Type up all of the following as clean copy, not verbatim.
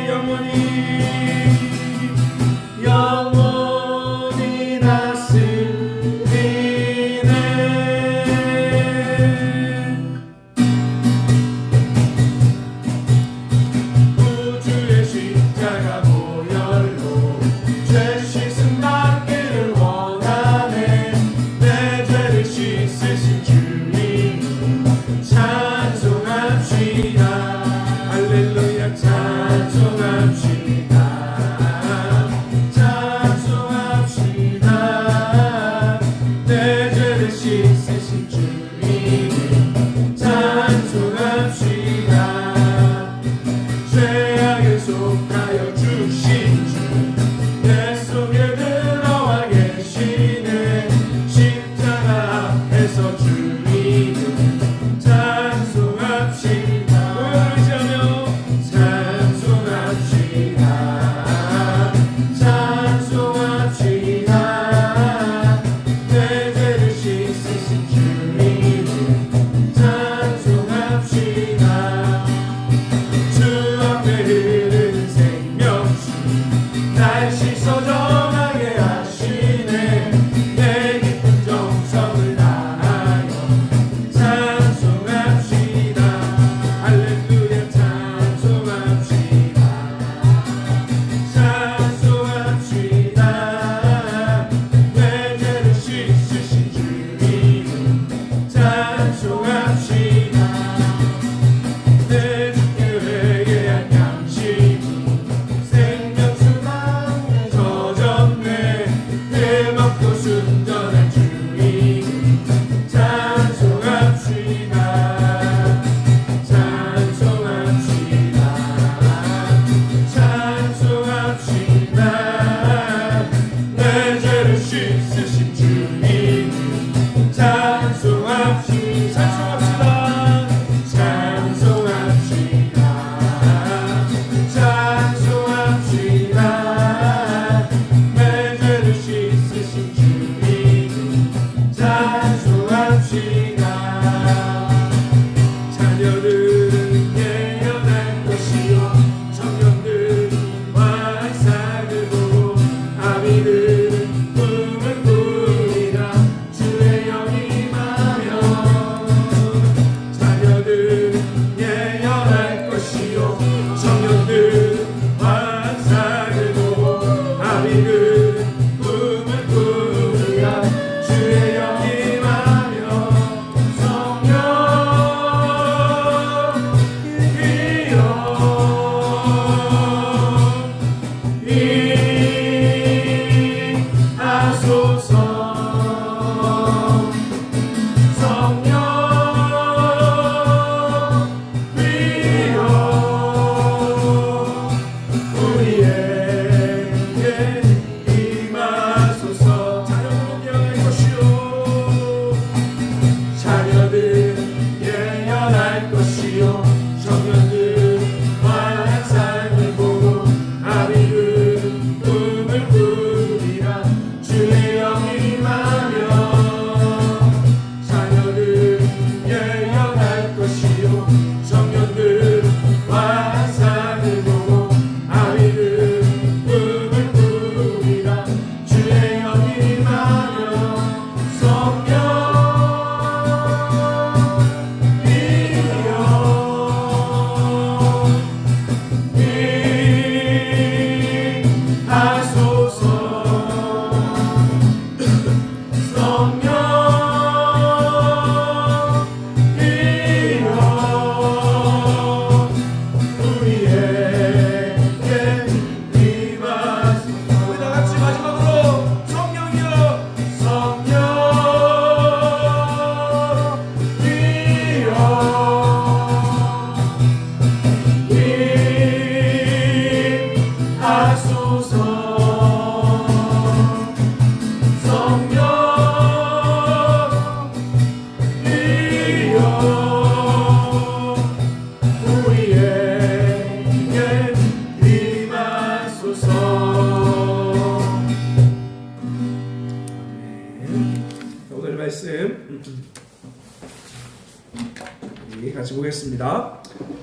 다스리네 영원히 다스리네. 우주의 십자가 보혈로 죄 씻음 받기를 원하네. 내 죄를 씻으신 주님 찬송합시다. 할렐루야.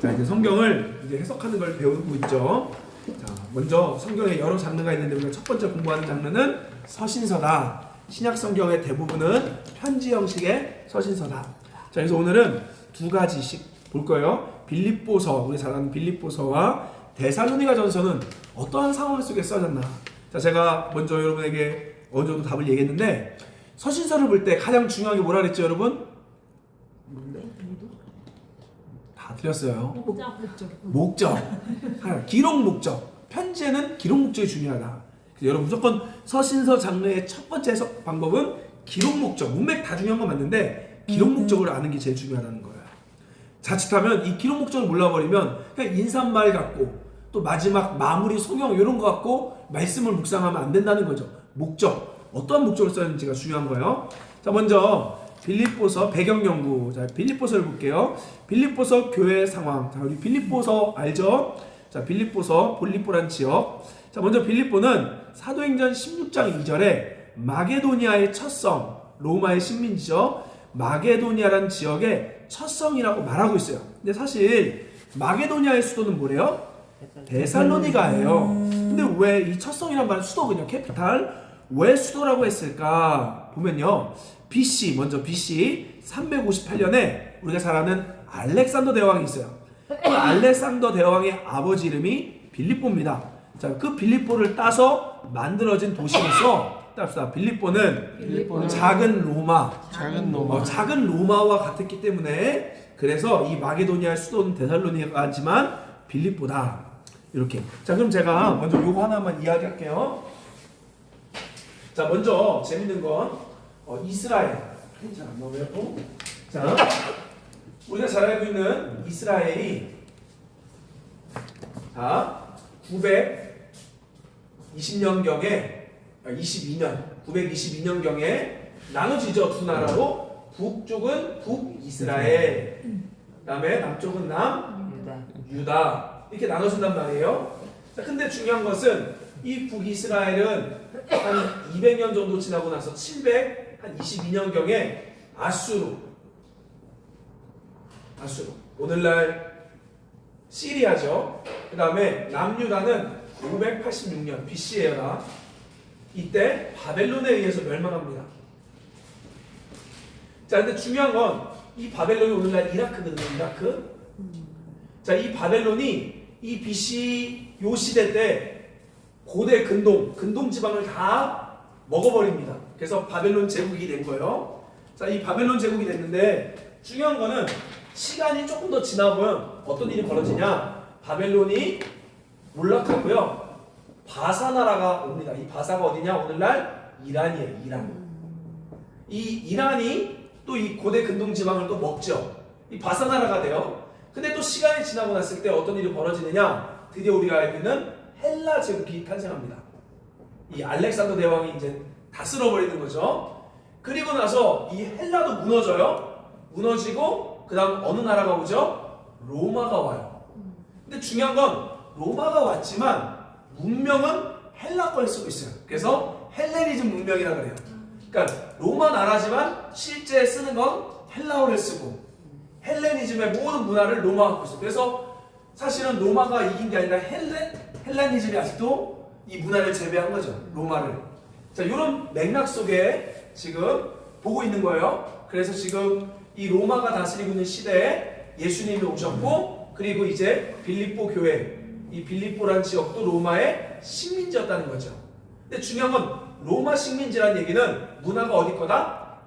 자, 이제 성경을 이제 해석하는 걸 배우고 있죠. 자, 먼저 성경에 여러 장르가 있는데 우리가 첫 번째 공부하는 장르는 서신서다. 신약 성경의 대부분은 편지 형식의 서신서다. 자, 그래서 오늘은 두 가지씩 볼 거예요. 빌립보서, 우리 잘 아는 빌립보서와 데살로니가 전서는 어떠한 상황 속에 써졌나. 자, 제가 먼저 여러분에게 어느 정도 답을 얘기했는데, 서신서를 볼 때 가장 중요한 게 뭐라 그랬죠, 여러분? 다 드렸어요. 목적. 기록 목적. 편지에는 기록 목적이 중요하다. 여러분 무조건 서신서 장르의 첫 번째 해석 방법은 기록 목적. 문맥 다 중요한 건 맞는데 기록 목적을 아는 게 제일 중요하다는 거예요. 자칫하면 이 기록 목적을 몰라버리면 그냥 인사말 갖고 또 마지막 마무리 송영 이런 거 갖고 말씀을 묵상하면 안 된다는 거죠. 목적. 어떠한 목적을 써야되는지가 중요한 거예요. 자, 먼저 빌립보서 배경 연구. 자, 빌립보서를 볼게요. 빌립보서 교회 상황. 자, 우리 빌립보서 알죠? 자, 빌립보서 볼리포란 지역. 자, 먼저 빌립보는 사도행전 16장 2절에 마게도니아의 첫 성, 로마의 식민지죠. 마게도니아라는 지역의 첫 성이라고 말하고 있어요. 근데 사실 마게도니아의 수도는 뭐래요? 데살로니가예요. 근데 왜 이 첫 성이란 말은 수도 그냥 캐피탈? 왜 수도라고 했을까? 보면요. BC, 먼저 BC 358년에 우리가 잘 아는 알렉산더 대왕이 있어요. 그 알렉산더 대왕의 아버지 이름이 빌립보입니다. 자, 그 빌립보를 따서 만들어진 도시로서 따릅시다. 빌립보는 작은 로마, 작은 로마와 같았기 때문에 그래서 이 마게도니아의 수도는 데살로니가지만 빌립보다. 이렇게. 자, 그럼 제가 먼저 요거 하나만 이야기할게요. 자, 먼저 재밌는 건 이스라엘. 잘 안 나오네요. 자, 우리가 잘 알고 있는 이스라엘이 920년경에 922년경에 나눠지죠. 두 나라로. 북쪽은 북이스라엘, 그다음에 남쪽은 남유다 이렇게 나눠진단 말이에요. 자, 근데 중요한 것은 이 북이스라엘은 한 200년 정도 지나고 나서 722년경에 아수르 오늘날 시리아죠. 그 다음에 남유다는 586년 BC에라 이때 바벨론에 의해서 멸망합니다. 자, 근데 중요한 건 이 바벨론이 오늘날 이라크거든요. 이라크. 자, 이 바벨론이 이 BC 요 시대 때 고대 근동 지방을 다 먹어버립니다. 그래서 바벨론 제국이 된 거예요. 자, 이 바벨론 제국이 됐는데 중요한 거는 시간이 조금 더 지나보면 어떤 일이 벌어지냐? 바벨론이 몰락하고요. 바사 나라가 옵니다. 이 바사가 어디냐? 오늘날 이란이에요. 이 이란이 또 이 고대 근동 지방을 또 먹죠. 이 바사 나라가 돼요. 근데 또 시간이 지나고 났을 때 어떤 일이 벌어지느냐? 드디어 우리가 알고 있는 헬라 제국이 탄생합니다. 이 알렉산더 대왕이 이제 다 쓸어버리는 거죠. 그리고 나서 이 헬라도 무너져요. 무너지고 그 다음 어느 나라가 오죠? 로마가 와요. 근데 중요한 건 로마가 왔지만 문명은 헬라 걸 쓰고 있어요. 그래서 헬레니즘 문명이라 그래요. 그러니까 로마 나라지만 실제 쓰는 건 헬라어를 쓰고 헬레니즘의 모든 문화를 로마가 갖고 있어요. 그래서 사실은 로마가 이긴 게 아니라 헬레니즘이 아직도 이 문화를 재배한 거죠. 로마를. 자, 이런 맥락 속에 지금 보고 있는 거예요. 그래서 지금 이 로마가 다스리고 있는 시대에 예수님이 오셨고, 그리고 이제 빌립보 교회, 이 빌립보라는 지역도 로마의 식민지였다는 거죠. 근데 중요한 건 로마 식민지라는 얘기는 문화가 어디 거다?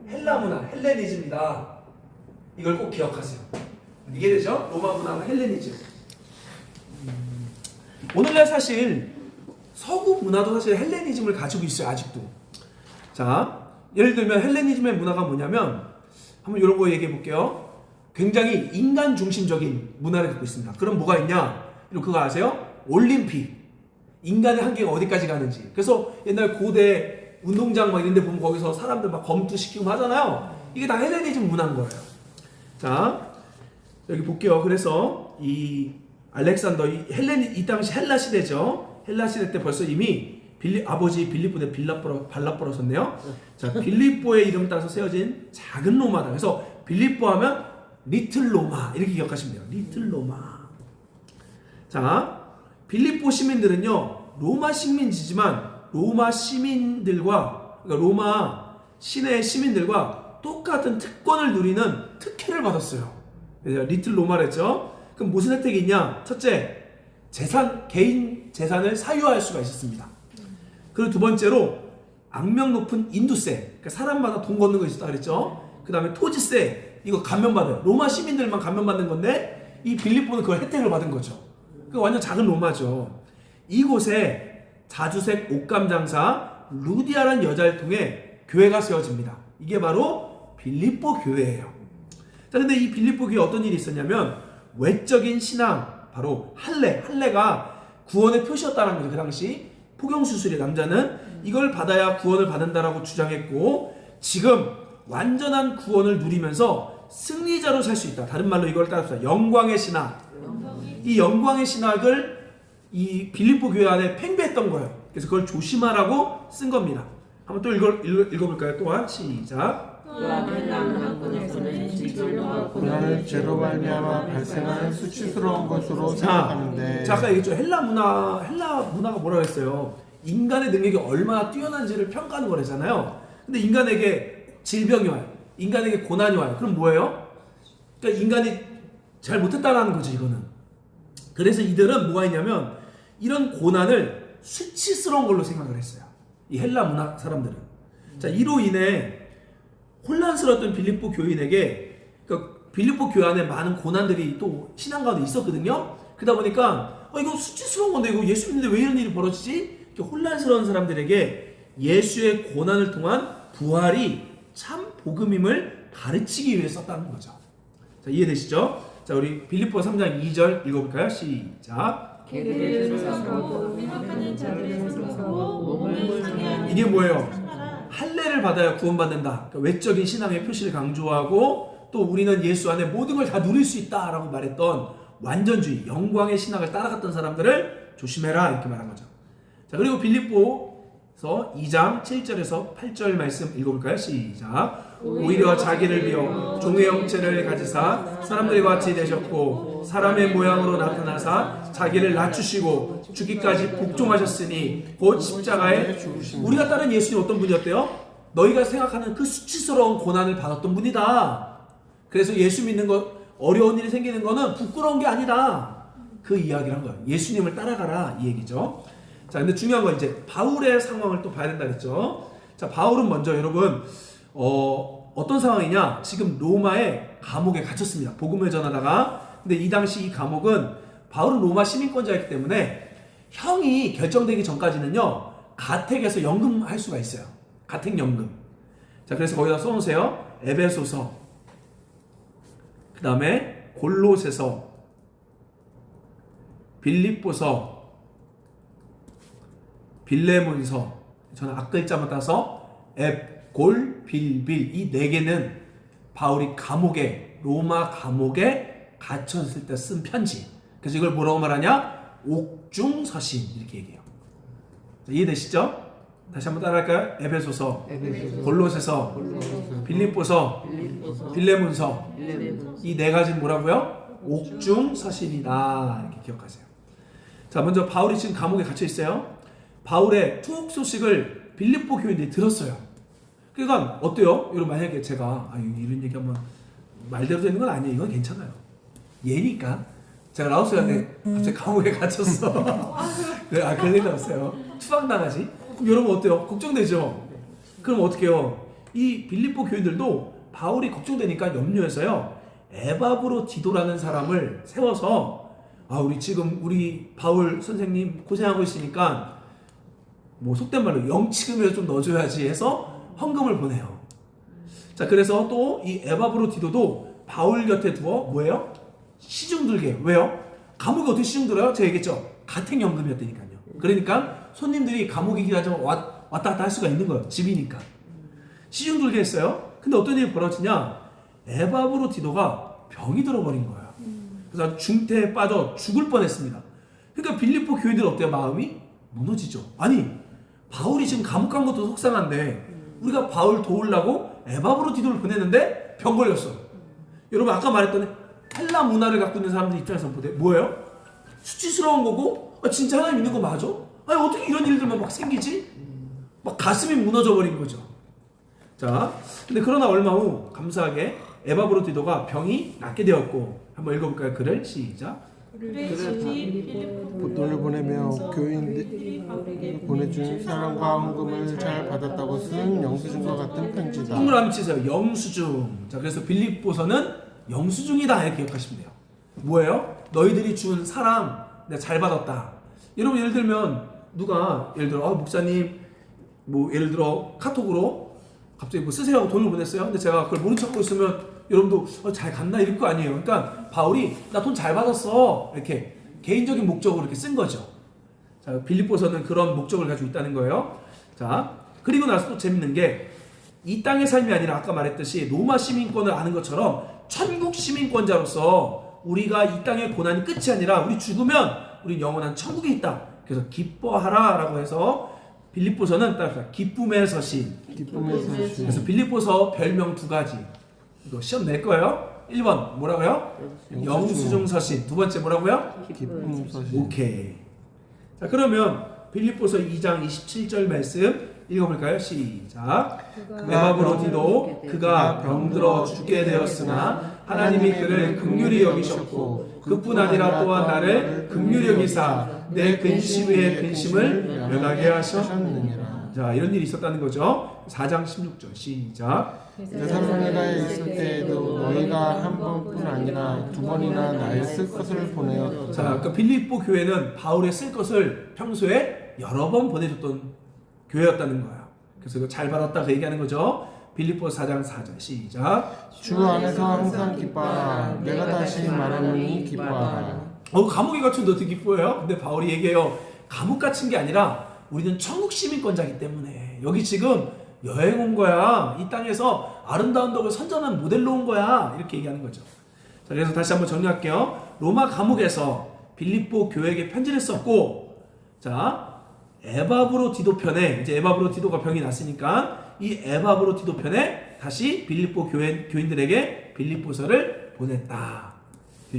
헬라 문화, 헬레니즘이다. 이걸 꼭 기억하세요. 이해되죠? 로마 문화가 헬레니즘. 오늘날 사실 서구 문화도 사실 헬레니즘을 가지고 있어요. 아직도. 자, 예를 들면 헬레니즘의 문화가 뭐냐면 한번 이런 거 얘기해 볼게요. 굉장히 인간 중심적인 문화를 갖고 있습니다. 그럼 뭐가 있냐? 그거 아세요? 올림픽. 인간의 한계가 어디까지 가는지. 그래서 옛날 고대 운동장 막 이런 데 보면 거기서 사람들 막 검투시키고 하잖아요. 이게 다 헬레니즘 문화인 거예요. 자, 여기 볼게요. 그래서 이 알렉산더, 이 당시 헬라 시대죠. 헬라 시대 때 벌써 이미 아버지 빌립보 대 발라포라섰네요. 자, 빌립보의 이름 따라서 세워진 작은 로마다. 그래서 빌립보 하면 리틀 로마 이렇게 기억하시면 돼요. 리틀 로마. 자, 빌립보 시민들은요 로마 식민지지만 로마 시민들과 그러니까 로마 시내 시민들과 똑같은 특권을 누리는 특혜를 받았어요. 그래서 리틀 로마를 했죠. 그럼 무슨 혜택이 있냐? 첫째, 개인 재산을 사유할 수가 있었습니다. 그리고 두 번째로 악명 높은 인두세, 그러니까 사람마다 돈 걷는 거 있었다 그랬죠. 그 다음에 토지세, 이거 감면받아요. 로마 시민들만 감면받는 건데 이 빌립보는 그걸 혜택을 받은 거죠. 그 완전 작은 로마죠. 이곳에 자주색 옷감 장사 루디아라는 여자를 통해 교회가 세워집니다. 이게 바로 빌립보 교회예요. 자, 근데 이 빌립보 교회에 어떤 일이 있었냐면 외적인 신앙, 바로 할례가 구원의 표시였다는 거죠. 그 당시 포경수술의 남자는 이걸 받아야 구원을 받는다라고 주장했고, 지금 완전한 구원을 누리면서 승리자로 살 수 있다. 다른 말로 이걸 따라서 영광의 신학. 이 영광의 신학을 이 빌립보 교회 안에 팽배했던 거예요. 그래서 그걸 조심하라고 쓴 겁니다. 한번 또 읽어볼까요? 또한 시작. 고난을 죄로 말미암아 발생하는 수치스러운 것으로 생각하는데. 자, 아까 얘기했죠. 헬라 문화가 뭐라고 했어요? 인간의 능력이 얼마나 뛰어난지를 평가하는 거래잖아요. 근데 인간에게 질병이 와요. 인간에게 고난이 와요. 그럼 뭐예요? 그러니까 인간이 잘 못했다라는 거죠, 이거는. 그래서 이들은 뭐가 있냐면 이런 고난을 수치스러운 걸로 생각을 했어요. 이 헬라 문화 사람들은. 자, 이로 인해 혼란스러웠던 빌립보 교인에게, 그러니까 빌립보 교회 안에 많은 고난들이 또 신앙 가운데 있었거든요. 그러다 보니까 이거 수치스러운 건데 이거 예수 믿는데 왜 이런 일이 벌어지지? 이렇게 혼란스러운 사람들에게 예수의 고난을 통한 부활이 참 복음임을 가르치기 위해 썼다는 거죠. 자, 이해되시죠? 자, 우리 빌립보 3장 2절 읽어볼까요? 시작. 이게 뭐예요? 할례를 받아야 구원받는다. 그러니까 외적인 신앙의 표시를 강조하고 또 우리는 예수 안에 모든 걸 다 누릴 수 있다라고 말했던 완전주의, 영광의 신학을 따라갔던 사람들을 조심해라 이렇게 말한 거죠. 자, 그리고 빌립보서 2장 7절에서 8절 말씀 읽어볼까요? 시작. 오히려 자기를 비워 종의 형체를 가지사 사람들과 같이 되셨고 사람의 모양으로 나타나사 자기를 낮추시고 죽기까지 복종하셨으니 곧 십자가에 우리가 따른 예수님 어떤 분이었대요? 너희가 생각하는 그 수치스러운 고난을 받았던 분이다. 그래서 예수 믿는 것, 어려운 일이 생기는 거는 부끄러운 게 아니다. 그 이야기를 한 거예요. 예수님을 따라가라 이 얘기죠. 자, 근데 중요한 건 이제 바울의 상황을 또 봐야 된다 그랬죠. 자, 바울은 먼저 여러분 어떤 상황이냐? 지금 로마의 감옥에 갇혔습니다. 복음을 전하다가. 근데 이 당시 이 감옥은 바울은 로마 시민권자이기 때문에 형이 결정되기 전까지는요 가택에서 연금할 수가 있어요. 가택연금. 자, 그래서 거기다 써놓으세요. 에베소서, 그 다음에 골로새서, 빌립보서, 빌레몬서. 저는 앞글자만 따서 골, 빌 이 네 개는 바울이 감옥에, 로마 감옥에 갇혔을 때 쓴 편지. 그래서 이걸 뭐라고 말하냐? 옥중서신 이렇게 얘기해요. 자, 이해되시죠? 다시 한번 따라할까요? 에베소서, 골로새서, 빌립보서, 빌레몬서. 이 네 가지는 뭐라고요? 옥중서신이다 이렇게 기억하세요. 자, 먼저 바울이 지금 감옥에 갇혀 있어요. 바울의 투옥 소식을 빌립보 교인들이 들었어요. 그러니까 어때요? 여러분, 만약에 제가 이런 얘기 한번 말대로 되는 건 아니에요. 이건 괜찮아요. 얘니까. 제가 라오스한테 갑자기 감옥에 갇혔어. 그런 일 없어요. 추방당하지? 그럼 여러분 어때요? 걱정되죠? 그럼 어떻게 해요? 이 빌립보 교인들도 바울이 걱정되니까 염려해서요 에바브로 디도라는 사람을 세워서 우리 바울 선생님 고생하고 있으니까 뭐 속된 말로 영치금이라도 좀 넣어줘야지 해서 헌금을 보내요. 자, 그래서 또 이 에바브로 디도도 바울 곁에 두어 뭐예요? 시중 들게. 왜요? 감옥에 어떻게 시중 들어요? 제가 얘기했죠. 가택연금이었다니까요. 그러니까 손님들이 감옥에 기다리면 왔다 갔다 할 수가 있는 거예요. 집이니까. 시중 들게 했어요. 근데 어떤 일이 벌어지냐? 에바브로 디도가 병이 들어버린 거예요. 그래서 중태에 빠져 죽을 뻔했습니다. 그러니까 빌립보 교인들 어때요? 마음이 무너지죠. 아니, 바울이 지금 감옥 간 것도 속상한데 우리가 바울 도우려고 에바브로 디도를 보냈는데 병 걸렸어. 여러분 아까 말했던 헬라 문화를 갖고 있는 사람들 입장에서 뭐예요? 수치스러운 거고 진짜 하나님 있는 거 맞아? 아니 어떻게 이런 일들만 막 생기지? 막 가슴이 무너져 버린 거죠. 자, 근데 그러나 얼마 후 감사하게 에바브로디도가 병이 낫게 되었고 한번 읽어볼까요? 글을 시작. 보돌을 보내며 교인들이 보내준 사랑과 헌금을 잘 받았다고 쓴 영수증과 같은 편지다. 한글 한번 치세요. 영수증. 자, 그래서 빌립보서는 영수증이다 이렇게 기억하시면 돼요. 뭐예요? 너희들이 준 사랑 내가 잘 받았다. 여러분 예를 들면 누가 예를 들어 목사님 뭐 예를 들어 카톡으로 갑자기 뭐 쓰세요 하고 돈을 보냈어요. 근데 제가 그걸 모른 척하고 있으면 여러분도 잘 갔나 이럴 거 아니에요. 그러니까 바울이 나 돈 잘 받았어 이렇게 개인적인 목적으로 이렇게 쓴 거죠. 자, 빌립보서는 그런 목적을 가지고 있다는 거예요. 자, 그리고 나서 또 재밌는 게 이 땅의 삶이 아니라 아까 말했듯이 로마 시민권을 아는 것처럼 천국 시민권자로서 우리가 이 땅의 고난이 끝이 아니라 우리 죽으면 우리 영원한 천국에 있다. 그래서 기뻐하라라고 해서 빌립보서는 따라서 기쁨의 서신. 기쁨의 서신. 그래서 빌립보서 별명 2가지. 이거 시험 낼 거예요. 1번 뭐라고요? 영수증 서신. 2번째 뭐라고요? 기쁨 서신. 오케이. 자, 그러면 빌립보서 2장 27절 말씀 읽어볼까요? 시작. 에바브로디도 그가 병들어 죽게 되었으나 하나님이 그를 긍휼히 여기셨고 그뿐 아니라 또한 나를 긍휼히 여기사 내 근심 위에 근심을 면하게 하셨느니라. 자, 이런 일이 있었다는 거죠. 4장 16절 시작. 데살로니가에 있을 때에도 너희가 한 번뿐 아니라 2번이나 나의 쓸 것을 보내었다. 자, 그러니까 빌립보 교회는 바울의 쓸 것을 평소에 여러 번 보내줬던 교회였다는 거야. 그래서 이거 잘 받았다 그 얘기하는 거죠. 빌립보 4장 4절 시작. 주 안에서 항상 기뻐하라. 내가 다시 말하노니 기뻐하라. 감옥에 갇힌 어떻게 기뻐해요? 근데 바울이 얘기해요. 감옥 갇힌 게 아니라 우리는 천국 시민권자이기 때문에 여기 지금 여행 온 거야. 이 땅에서 아름다운 덕을 선전한 모델로 온 거야. 이렇게 얘기하는 거죠. 자, 그래서 다시 한번 정리할게요. 로마 감옥에서 빌립보 교회에게 편지를 썼고, 자, 에바브로디도 편에 이제 에바브로디도가 병이 났으니까 이 에바브로디도 편에 다시 빌립보 교인들에게 빌립보서를 보냈다.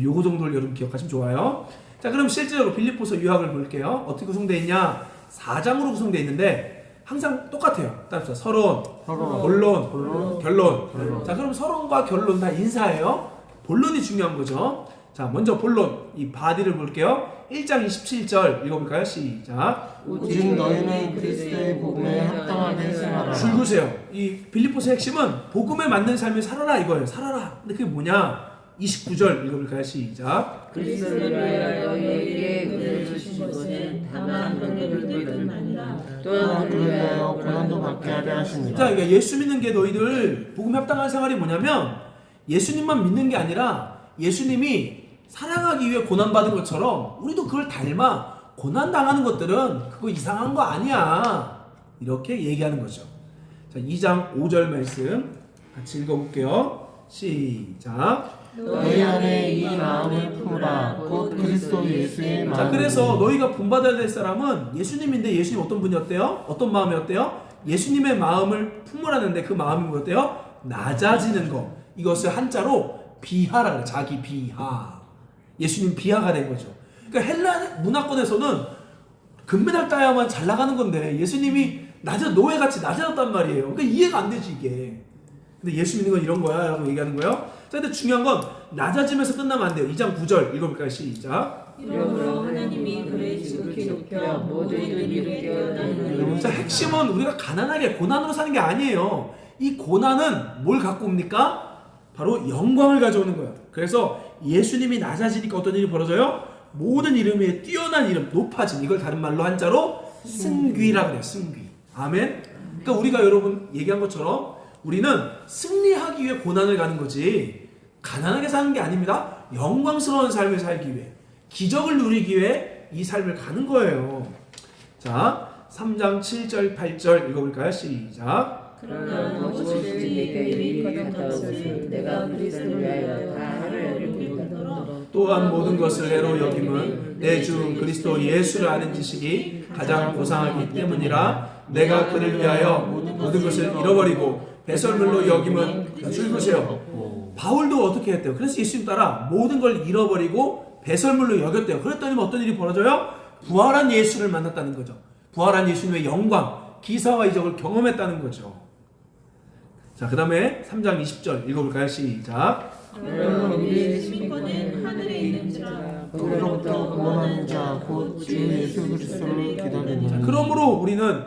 요거 정도를 여러분 기억하시면 좋아요. 자, 그럼 실제로 빌립보서 유학을 볼게요. 어떻게 구성되어 있냐? 4장으로 구성되어 있는데 항상 똑같아요. 따라서 서론, 본론, 결론. 자, 그럼 서론과 결론 다 인사예요. 본론이 중요한 거죠. 자, 먼저 본론, 이 바디를 볼게요. 1장 27절 읽어볼까요? 시작. 오직 너희는 그리스도의 복음에 합당하게 생활하라. 줄 그세요. 이 빌립보서의 핵심은 복음에 맞는 삶을 살아라 이거예요. 살아라. 근데 그게 뭐냐? 29절 읽어볼까요? 시작. 그리스도를 위하여 너희에게 은혜를 주신 것은 다만 너희들뿐 아니라 또한 그를 위하여 고난도 받게 하려 하십니다. 자, 그러니까 예수 믿는 게 너희들 복음에 합당한 생활이 뭐냐면 예수님만 믿는 게 아니라 예수님이 사랑하기 위해 고난받은 것처럼 우리도 그걸 닮아 고난당하는 것들은 그거 이상한 거 아니야. 이렇게 얘기하는 거죠. 자, 2장 5절 말씀 같이 읽어볼게요. 시작. 너희 안에 이 마음을 품으라. 곧 그리스도 예수의 마음. 자, 그래서 너희가 본받아야 될 사람은 예수님인데 예수님 어떤 분이었대요? 어떤 마음이었대요? 예수님의 마음을 품으라는데 그 마음이 뭐였대요? 낮아지는 거. 이것을 한자로 비하라 그래. 자기 비하. 예수님 비하가 된 거죠. 그러니까 헬라 문화권에서는 금메달 따야만 잘 나가는 건데 예수님이 노예같이 낮아졌단 말이에요. 그러니까 이해가 안 되지 이게. 근데 예수 믿는 건 이런 거야 라고 얘기하는 거예요. 자, 근데 중요한 건 낮아지면서 끝나면 안 돼요. 2장 9절 읽어볼까요? 시작. 이러므로 하나님이 그를 지극히 높여 모든 의미를 깨어나는. 자, 핵심은 우리가 가난하게 고난으로 사는 게 아니에요. 이 고난은 뭘 갖고 옵니까? 바로 영광을 가져오는 거예요. 그래서 예수님이 낮아지니까 어떤 일이 벌어져요? 모든 이름 위에 뛰어난 이름, 높아짐. 이걸 다른 말로 한자로 승귀라 그래요. 승귀. 아멘. 그러니까 우리가 여러분 얘기한 것처럼 우리는 승리하기 위해 고난을 가는 거지 가난하게 사는 게 아닙니다. 영광스러운 삶을 살기 위해, 기적을 누리기 위해 이 삶을 가는 거예요. 자, 3장 7절 8절 읽어볼까요? 시작. 그러나 무엇을 내게 이리 가까운 것을 내가 그리스도를 위하여 다 하려 여기거든. 또한 모든 것을 애로 여김은 내 주 그리스도 예수를 아는 지식이 가장 고상하기 때문이라. 내가 그를 위하여 모든 것을 잃어버리고 배설물로 여김은 줄그세요. 바울도 어떻게 했대요? 그래서 예수님 따라 모든 걸 잃어버리고 배설물로 여겼대요. 그랬더니 어떤 일이 벌어져요? 부활한 예수를 만났다는 거죠. 부활한 예수님의 영광, 기사와 이적을 경험했다는 거죠. 자, 그 다음에 3장 20절 읽어볼까요? 시작. 그러나 우리의 시민권은 하늘에 있는지라 그로부터 구원하는 자 곧 주 예수 그리스도를 기다리는. 그러므로 우리는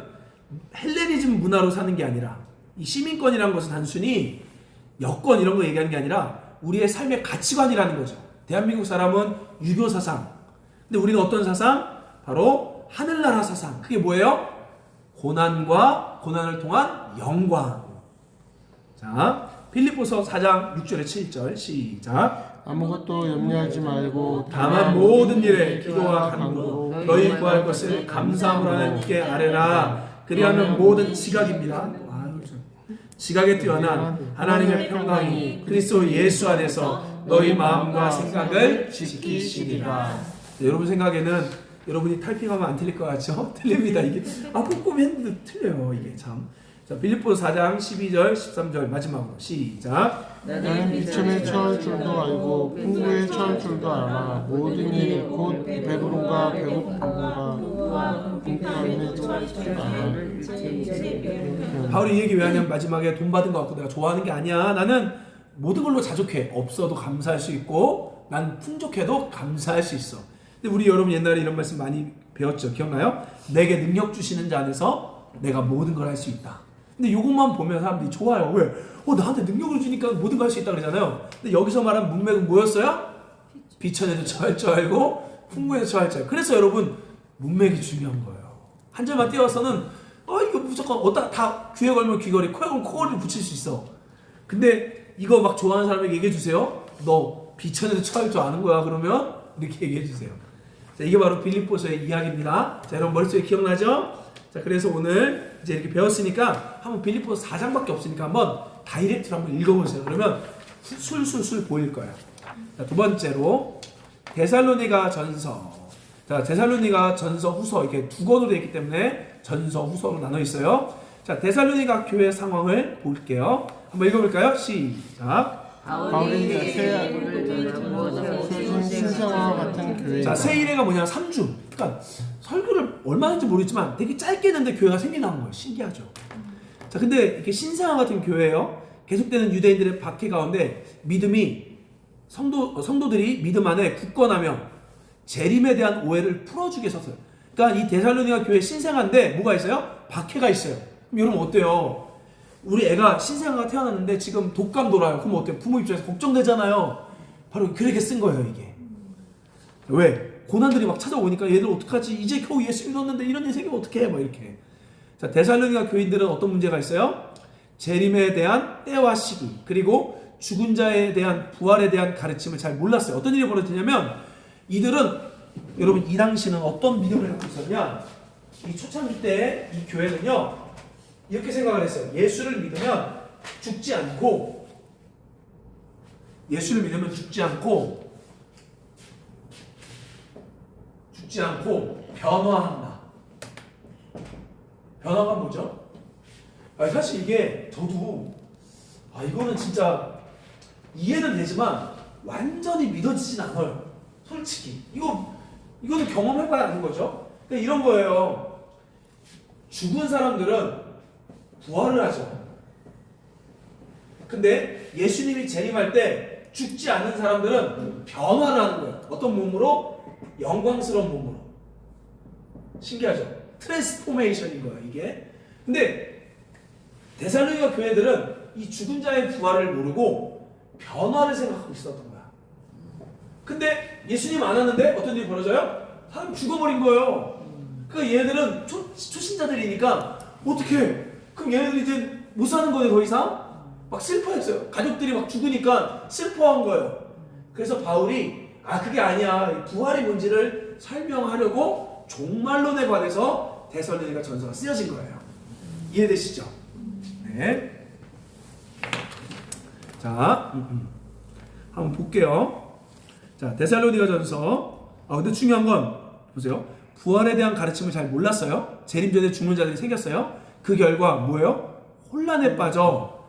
헬레니즘 문화로 사는 게 아니라 이 시민권이라는 것은 단순히 여권 이런 거 얘기하는 게 아니라 우리의 삶의 가치관이라는 거죠. 대한민국 사람은 유교 사상. 근데 우리는 어떤 사상? 바로 하늘나라 사상. 그게 뭐예요? 고난과 고난을 통한 영광. 자, 빌립보서 4장 6절에 7절 시작. 아무것도 염려하지 말고 다만 모든 일에 기도와 간구로 너희 구할 것을 감사함으로 하나님께 아뢰라. 그리하면 모든 지각입니다. 지각에 뛰어난 하나님의 평강이 그리스도 예수 안에서 너희 마음과 생각을 지키시리라. 네, 여러분 생각에는 여러분이 탈핑하면 안 틀릴 것 같죠? 틀립니다. 이게 꼼꼼히 했는데 틀려요. 이게 참. 자, 빌립보서 4장 12절 13절 마지막으로 시작. 나는 비천에 처할 줄도 알고 풍부에 처할 줄도 알아. 모든 일이 곧 배부름과 배고픔과 궁핍함에 처할 줄도 알아. 바울이 이 얘기 왜 하냐면 마지막에 돈 받은 거 갖고 내가 좋아하는 게 아니야. 나는 모든 걸로 자족해. 없어도 감사할 수 있고 난 풍족해도 감사할 수 있어. 근데 우리 여러분 옛날에 이런 말씀 많이 배웠죠. 기억나요? 내게 능력 주시는 자 안에서 내가 모든 걸 할 수 있다. 근데 이것만 보면 사람들이 좋아요. 왜? 나한테 능력을 주니까 모든 걸 할 수 있다 그러잖아요. 근데 여기서 말한 문맥은 뭐였어요? 비천에도 처할 줄 알고 풍부에도 처할 줄 알고. 그래서 여러분 문맥이 중요한 거예요. 한 절만 띄워서는 이거 무조건 다 귀에 걸면 귀걸이, 코에 걸면 코걸이를 붙일 수 있어. 근데 이거 막 좋아하는 사람에게 얘기해 주세요. 너 비천에도 처할 줄 아는 거야. 그러면 이렇게 얘기해 주세요. 자, 이게 바로 빌립보서의 이야기입니다. 자, 여러분 머릿속에 기억나죠? 자, 그래서 오늘 이제 이렇게 배웠으니까 한번 빌립보서 4장밖에 없으니까 한번 다이렉트로 한번 읽어보세요. 그러면 술술술 보일 거예요. 자, 두 번째로 데살로니가 전서. 자, 데살로니가 전서 후서 이렇게 두 권으로 되어 있기 때문에 전서 후서로 나눠 있어요. 자, 데살로니가 교회 상황을 볼게요. 한번 읽어볼까요? 시작. 바울이 세준 신성와 같은 교회. 자, 세일회가 뭐냐? 3주. 그러니까 설교를 얼마 했는지 모르겠지만 되게 짧게 했는데 교회가 생겨나는 거예요. 신기하죠. 자, 근데 이렇게 신성와 같은 교회예요. 계속되는 유대인들의 박해 가운데 믿음이 성도들이 믿음 안에 굳건하며 재림에 대한 오해를 풀어주게 섰어요. 그러니까 이 데살로니가 교회 신생아인데 뭐가 있어요? 박해가 있어요. 그럼 여러분 어때요? 우리 애가 신생아가 태어났는데 지금 독감 돌아요. 그럼 어때요? 부모 입장에서 걱정되잖아요. 바로 그렇게 쓴 거예요, 이게. 왜? 고난들이 막 찾아오니까 얘들 어떡하지? 이제 겨우 예수 믿었는데 이런 일 생기면 어떡해? 뭐 이렇게. 자, 데살로니가 교인들은 어떤 문제가 있어요? 재림에 대한 때와 시기, 그리고 죽은 자에 대한 부활에 대한 가르침을 잘 몰랐어요. 어떤 일이 벌어지냐면 이들은, 여러분 이 당시는 어떤 믿음을 갖고 있었냐? 이 초창기 때 이 교회는요 이렇게 생각을 했어요. 예수를 믿으면 죽지 않고 변화한다. 변화가 뭐죠? 사실 이게 저도 이거는 진짜 이해는 되지만 완전히 믿어지진 않아요. 솔직히 이거는 경험해봐야 아는 거죠. 그러니까 이런 거예요. 죽은 사람들은 부활을 하죠. 근데 예수님이 재림할 때 죽지 않은 사람들은 변화를 하는 거예요. 어떤 몸으로? 영광스러운 몸으로. 신기하죠? 트랜스포메이션인 거예요, 이게. 근데 데살로니가 교회들은 이 죽은 자의 부활을 모르고 변화를 생각하고 있었던 거야. 근데 예수님 안 왔는데 어떤 일이 벌어져요? 사람 죽어버린 거예요. 그러니까 얘네들은 초신자들이니까 어떻게? 그럼 얘네들 이제 못 사는 거네, 더 이상? 막 슬퍼했어요. 가족들이 막 죽으니까 슬퍼한 거예요. 그래서 바울이 그게 아니야. 부활의 문제를 설명하려고 종말론에 관해서 데살로니가 전서가 쓰여진 거예요. 이해되시죠? 네. 자, 한번 볼게요. 자, 데살로니가 전서. 근데 중요한 건 보세요. 부활에 대한 가르침을 잘 몰랐어요. 재림 전에 죽는 자들이 생겼어요. 그 결과 뭐예요? 혼란에 빠져.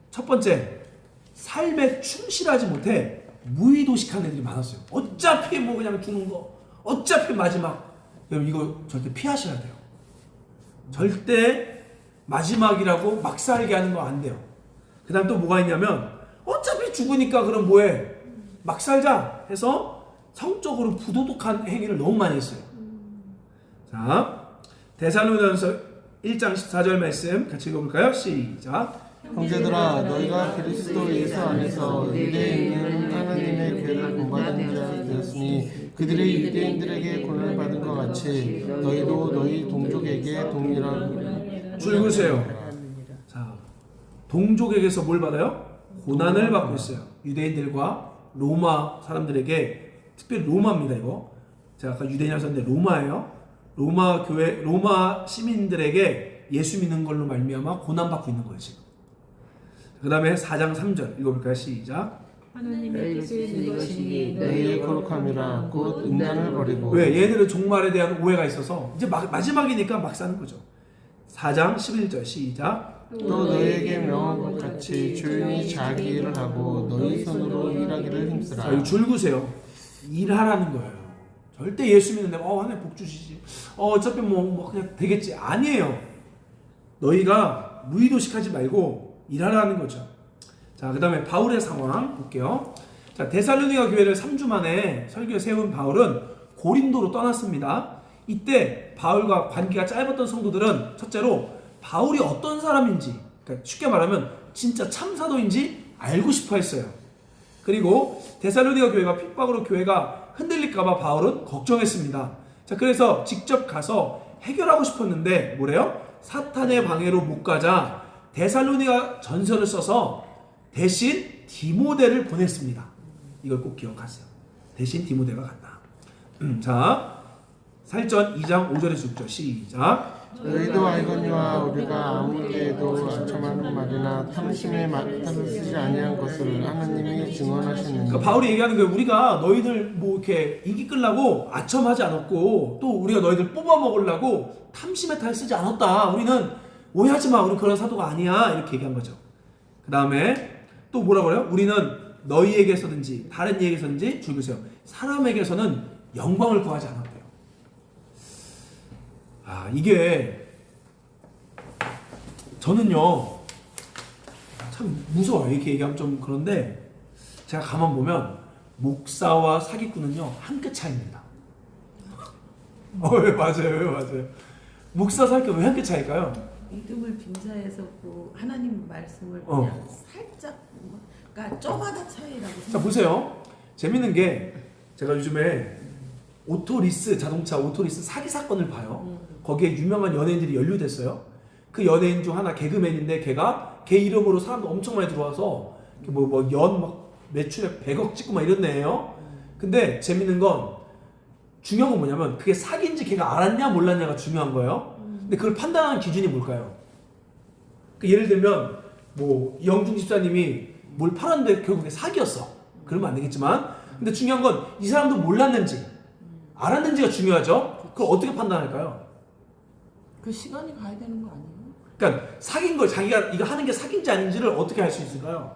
첫 번째, 삶에 충실하지 못해 무의도식한 애들이 많았어요. 어차피 뭐 그냥 죽는 거, 어차피 마지막. 여러분 이거 절대 피하셔야 돼요. 절대 마지막이라고 막 살게 하는 거 안 돼요. 그 다음 또 뭐가 있냐면 어차피 죽으니까 그럼 뭐해? 막 살자 해서 성적으로 부도덕한 행위를 너무 많이 했어요. 자, 데살로니가서 1장 14절 말씀 같이 읽어볼까요? 시작. 형제들아 너희가 그리스도 예수 안에서 유대에 있는 하나님의 교회를 본받은 자 되었으니 그들이 유대인들에게 고난을 받은 것 같이 너희도 너희 동족에게 동일한 줄그세요. 자, 동족에게서 뭘 받아요? 고난을 받고 있어요. 유대인들과 로마 사람들에게, 특별히 로마입니다 이거. 제가 아까 유대인이라고 했는데 로마예요. 로마 교회, 로마 시민들에게 예수 믿는 걸로 말미암아 고난 받고 있는 거예요 지금. 그 다음에 4장 3절 읽어볼까요? 시작. 하나님의 뜻을 이것이니 너희의 거룩함이라 곧 음란을 버리고 왜? 얘들은 종말에 대한 오해가 있어서 이제 마지막이니까 막 사는 거죠. 4장 11절 시작. 또 너희에게 명한 것 같이 조용히 자기 일을 하고 너희 손으로 일하기를 힘쓰라. 자, 이거 줄구세요. 일하라는 거예요. 절대 예수 믿는데 하나님 복 주시지. 어차피 뭐 그냥 되겠지. 아니에요. 너희가 무의도식하지 말고 일하라는 거죠. 자, 그 다음에 바울의 상황 볼게요. 자, 데살로니가 교회를 3주 만에 설교에 세운 바울은 고린도로 떠났습니다. 이때 바울과 관계가 짧았던 성도들은 첫째로 바울이 어떤 사람인지, 그러니까 쉽게 말하면 진짜 참사도인지 알고 싶어 했어요. 그리고 데살로니가 교회가 핍박으로 교회가 흔들릴까봐 바울은 걱정했습니다. 자, 그래서 직접 가서 해결하고 싶었는데 뭐래요? 사탄의 방해로 못 가자 데살로니가 전서를 써서 대신 디모데를 보냈습니다. 이걸 꼭 기억하세요. 대신 디모데가 갔다. 자, 살전 2장 5절에서 6절 시작. 너희도 알거니와 우리가 아무 때에도 아첨하는 말이나 탐심의 말을 쓰지 아니한 것을 하나님이 증언하시느니. 그러니까 바울이 얘기하는 거예요. 우리가 너희들 뭐 이렇게 이기 끌라고 아첨하지 않았고 또 우리가 너희들 뽑아 먹으려고 탐심의 탈 쓰지 않았다. 우리는 오해하지 마. 우리 그런 사도가 아니야. 이렇게 얘기한 거죠. 그 다음에 또 뭐라고 그래요? 우리는 너희에게서든지 다른 이에게서든지 줄그세요. 사람에게서는 영광을 구하지 않았대요. 아, 이게 저는요 참 무서워요. 이렇게 얘기하면 좀 그런데 제가 가만 보면 목사와 사기꾼은요 한 끗 차이입니다. 왜 맞아요. 목사 사기꾼 왜 한 끗 차이일까요? 믿음을 빙자해서 그 하나님 말씀을 그냥 살짝 그러니까 쪼마다 차이라고 자, 보세요. 재밌는 게 제가 요즘에 오토리스 자동차 오토리스 사기 사건을 봐요. 거기에 유명한 연예인들이 연루됐어요. 그 연예인 중 하나 개그맨인데 걔 이름으로 사람도 엄청 많이 들어와서 연 막 매출액 100억 찍고 막 이런 애예요. 근데 재밌는 건 중요한 건 뭐냐면 그게 사기인지 걔가 알았냐 몰랐냐가 중요한 거예요. 근데 그걸 판단하는 기준이 뭘까요? 그 예를 들면 뭐 이영중 집사님이 뭘 팔았는데 결국에 사기였어. 그러면 안 되겠지만 근데 중요한 건 이 사람도 몰랐는지 알았는지가 중요하죠. 그걸 어떻게 판단할까요? 그 시간이 가야 되는 거 아니에요? 그러니까 사귄 걸 자기가 이거 하는 게 사기인지 아닌지를 어떻게 알 수 있을까요?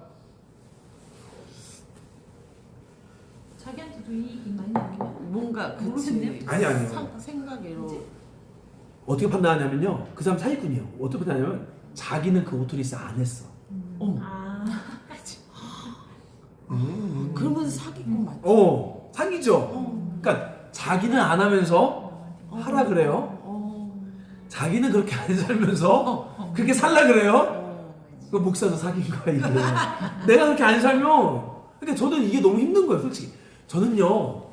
자기한테도 이익이 많이 나냐? 뭔가 모르겠네요. 아니요. 생각으로 어떻게 판단하냐면요. 그 사람 사기꾼이에요. 어떻게 판단하냐면 자기는 그 오토리스 안 했어. 아, 그러면 사기꾼 맞지? 사기죠. 그러니까 자기는 안 하면서 하라 그래요. 자기는 그렇게 안 살면서 그렇게 살라 그래요. 그 목사도 사기인 거야 이게. 내가 그렇게 안 살면 그러니까 저는 이게 너무 힘든 거예요 솔직히. 저는요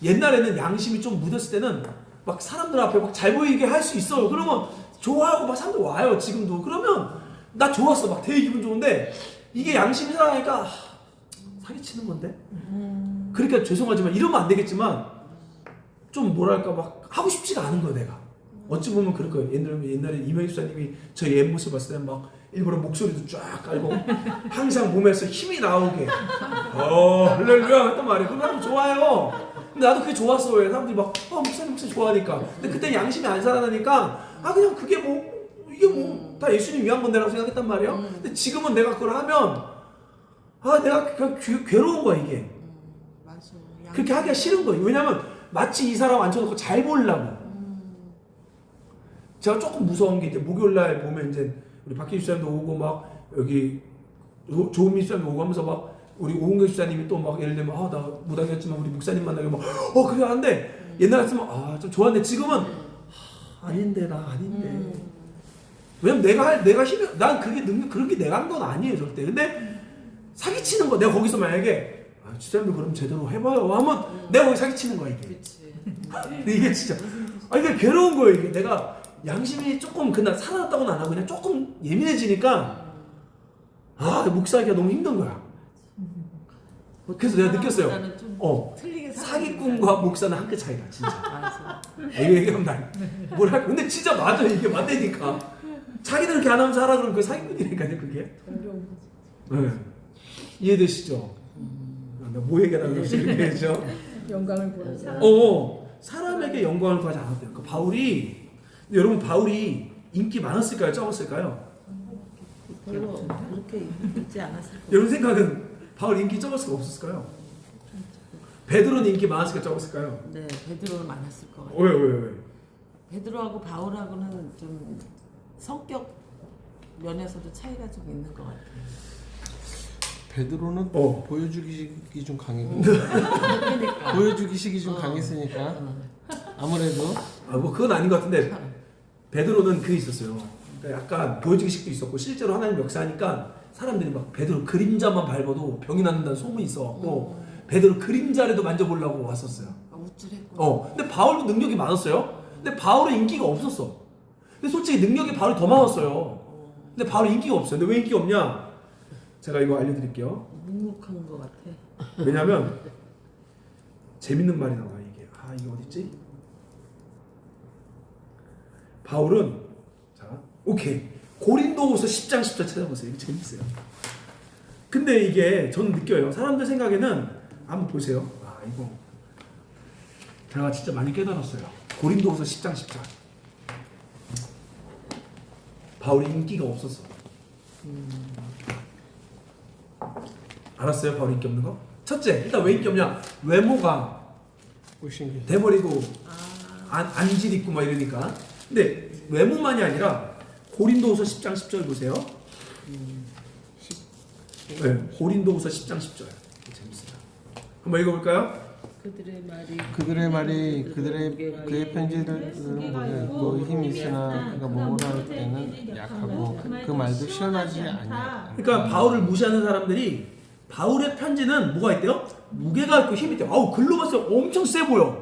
옛날에는 양심이 좀 묻었을 때는 막 사람들 앞에 막 잘 보이게 할 수 있어요. 그러면 좋아하고 막 사람들 와요 지금도. 그러면 나 좋았어 막 되게 기분 좋은데 이게 양심이 상하니까 사기치는 건데. 그러니까 죄송하지만 이러면 안 되겠지만 좀 뭐랄까 막 하고 싶지가 않은 거야 내가. 어찌 보면 그럴 거예요. 옛날에 이명희 집사님이 저 옛 모습 봤을 때 막 일부러 목소리도 쫙 깔고 항상 몸에서 힘이 나오게 할렐루야 했단 말이에요. 그럼 나도 좋아요. 근데 나도 그게 좋았어. 왜 사람들이 막 목사님 좋아하니까. 근데 그때 양심이 안 살아나니까 그냥 그게 이게 다 예수님 위한 건데라고 생각했단 말이에요. 근데 지금은 내가 그걸 하면 아 내가 그냥 괴로운 거야 이게. 맞아. 그렇게 하기가 싫은 거예요. 왜냐면 마치 이 사람 앉혀놓고 잘 보려고. 제가 조금 무서운 게 이제 목요일 날 보면 이제 우리 박희 집사님도 오고 막 여기 조은미 집사님 오고 하면서 막 우리 오은경 집사님이 또 막 예를 들면 나 무당이었지만 우리 목사님 만나게 막 그래 안돼. 옛날 같으면 좀 좋았는데 지금은 아닌데 나 아닌데. 왜냐면 내가 힘이 난 그게 능력 그런 게 내가 한 건 아니에요 절대. 근데 사기치는 거 내가 거기서 만약에 집사님도 그럼 제대로 해봐요 하면 내가 거기 사기치는 거야 이게. 그치. 근데 이게 진짜 이게 괴로운 거예요 이게. 내가 양심이 조금 그날 살아났다고는 안 하고 그냥 조금 예민해지니까 목사하기가 너무 힘든 거야. 그래서 내가 느꼈어요. 사람보다는 좀 틀리게 사기꾼과 목사는 한 끗 차이다 진짜. 맞아. 이거 얘기하면 나 뭐랄까. 근데 진짜 맞아 이게 맞다니까. 자기들 그렇게 안 하면서 하라 그러면 그게 사기꾼이니까요 그게. 네. 이해되시죠? 나 뭐 얘기하라고 이렇게 했죠? 영광을 보는 사람. 사람에게 영광을 구하지 않았대요. 그러니까 바울이 여러분 바울이 인기 많았을까요? 적었을까요? 별로 그렇게 있지 않았을 거예요. 여러분 생각은 바울 인기 적었을까 없었을까요? 베드로는 인기 많았을까 적었을까요? 네, 베드로는 많았을 것 같아요. 왜? 베드로하고 바울하고는 좀 성격 면에서도 차이가 좀 있는 것 같아요. 베드로는 보여주기식이 좀 강했고 그러니까. 보여주기식이 좀 강했으니까 아무래도 뭐 그건 아닌 것 같은데 베드로는 그게 있었어요. 그러니까 약간 보여주기식도 있었고 실제로 하나님 역사하니까 사람들이 막 베드로 그림자만 밟아도 병이 낫는다는 소문이 있어갖고 베드로 그림자라도 만져보려고 왔었어요. 우쭐했고. 근데 바울도 능력이 많았어요. 근데 바울은 인기가 없었어. 근데 솔직히 능력이 바울이 더 많았어요. 근데 바울은 인기가 없어요. 근데 왜 인기가 없냐? 제가 이거 알려드릴게요. 묵묵한 것 같아. 왜냐면 재밌는 말이 나와요 이게. 이게 어딨지? 바울은 오케이 고린도후서 10장 10절 찾아보세요. 이거 재밌어요. 근데 이게 저는 느껴요. 사람들 생각에는 한번 보세요. 이거 제가 진짜 많이 깨달았어요. 고린도후서 10장 10절. 바울이 인기가 없었어. 알았어요? 바울이 인기 없는 거? 첫째, 일단 왜 인기 없냐? 외모가 보신 대머리고 안질 있고 막 이러니까. 근데 외모만이 아니라 고린도후서 10장 10절 보세요. 네, 고린도후서 10장 10절. 재밌어요. 한번 읽어볼까요? 그들의 말이 그의 편지를 보고 힘이 있으나 그가 뭐라 할 때는 약하고 그 말도 시원하지 않냐. 그러니까 바울을 무시하는 사람들이 바울의 편지는 뭐가 있대요? 무게가 있고 힘이 있대요. 글로 봤을 때 엄청 세 보여.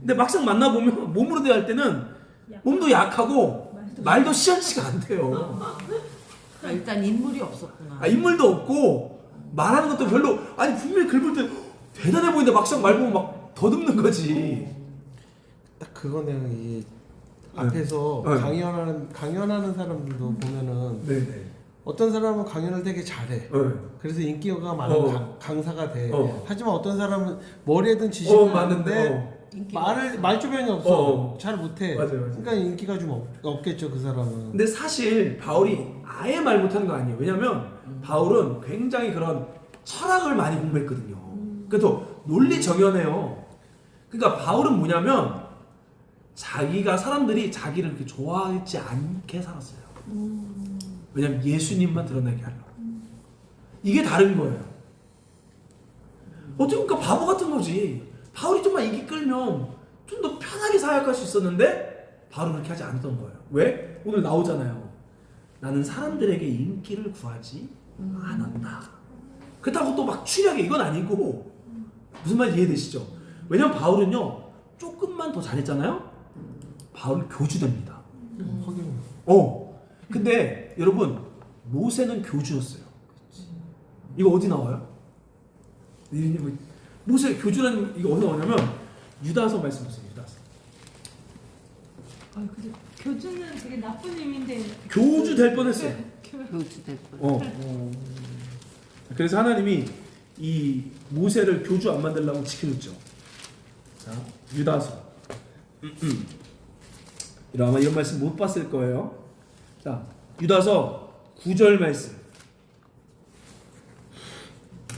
근데 막상 만나보면 몸으로 대할 때는 몸도 약하고 말도 시원치가 않대요. 일단 인물이 없었구나. 인물도 없고 말하는 것도 별로. 분명히 글 볼 때 대단해 보이는데 막상 말 보면 막 더듬는 거지. 딱 그거네요. 이 앞에서 강연하는 사람들도 보면은 네네. 어떤 사람은 강연을 되게 잘해. 그래서 인기가 많은 강사가 돼. 하지만 어떤 사람은 머리에든 지식은 많은데 말 주변이 없어. 잘 못해. 맞아요. 그러니까 인기가 좀 없겠죠 그 사람은. 근데 사실 바울이 아예 말 못하는 거 아니에요. 왜냐면 바울은 굉장히 그런 철학을 많이 공부했거든요. 그래도 논리 정연해요. 그러니까 바울은 뭐냐면 자기가 사람들이 자기를 그렇게 좋아하지 않게 살았어요. 왜냐면 예수님만 드러나게 하려고. 이게 다른 거예요. 어떻게 보니까 바보 같은 거지. 바울이 좀만 인기 끌면 좀 더 편하게 사역할 수 있었는데 바울은 그렇게 하지 않았던 거예요. 왜? 오늘 나오잖아요. 나는 사람들에게 인기를 구하지 않았다. 그렇다고 또 막 취하게 이건 아니고. 무슨 말인지 이해되시죠? 왜냐면 바울은요 조금만 더 잘했잖아요. 바울은 교주됩니다. 근데 여러분 모세는 교주였어요. 이거 어디 나와요? 모세 교주라는 이거 어디 나오냐면 유다서 말씀 보세요. 유다서. 근데 교주는 되게 나쁜 의미인데. 교주 될 뻔했어요. 교주 될 뻔. 그래서 하나님이 이 모세를 교주 안 만들려고 지켜줬죠. 자, 유다서. 아마 이런 말씀 못 봤을 거예요. 자, 유다서 9절 말씀.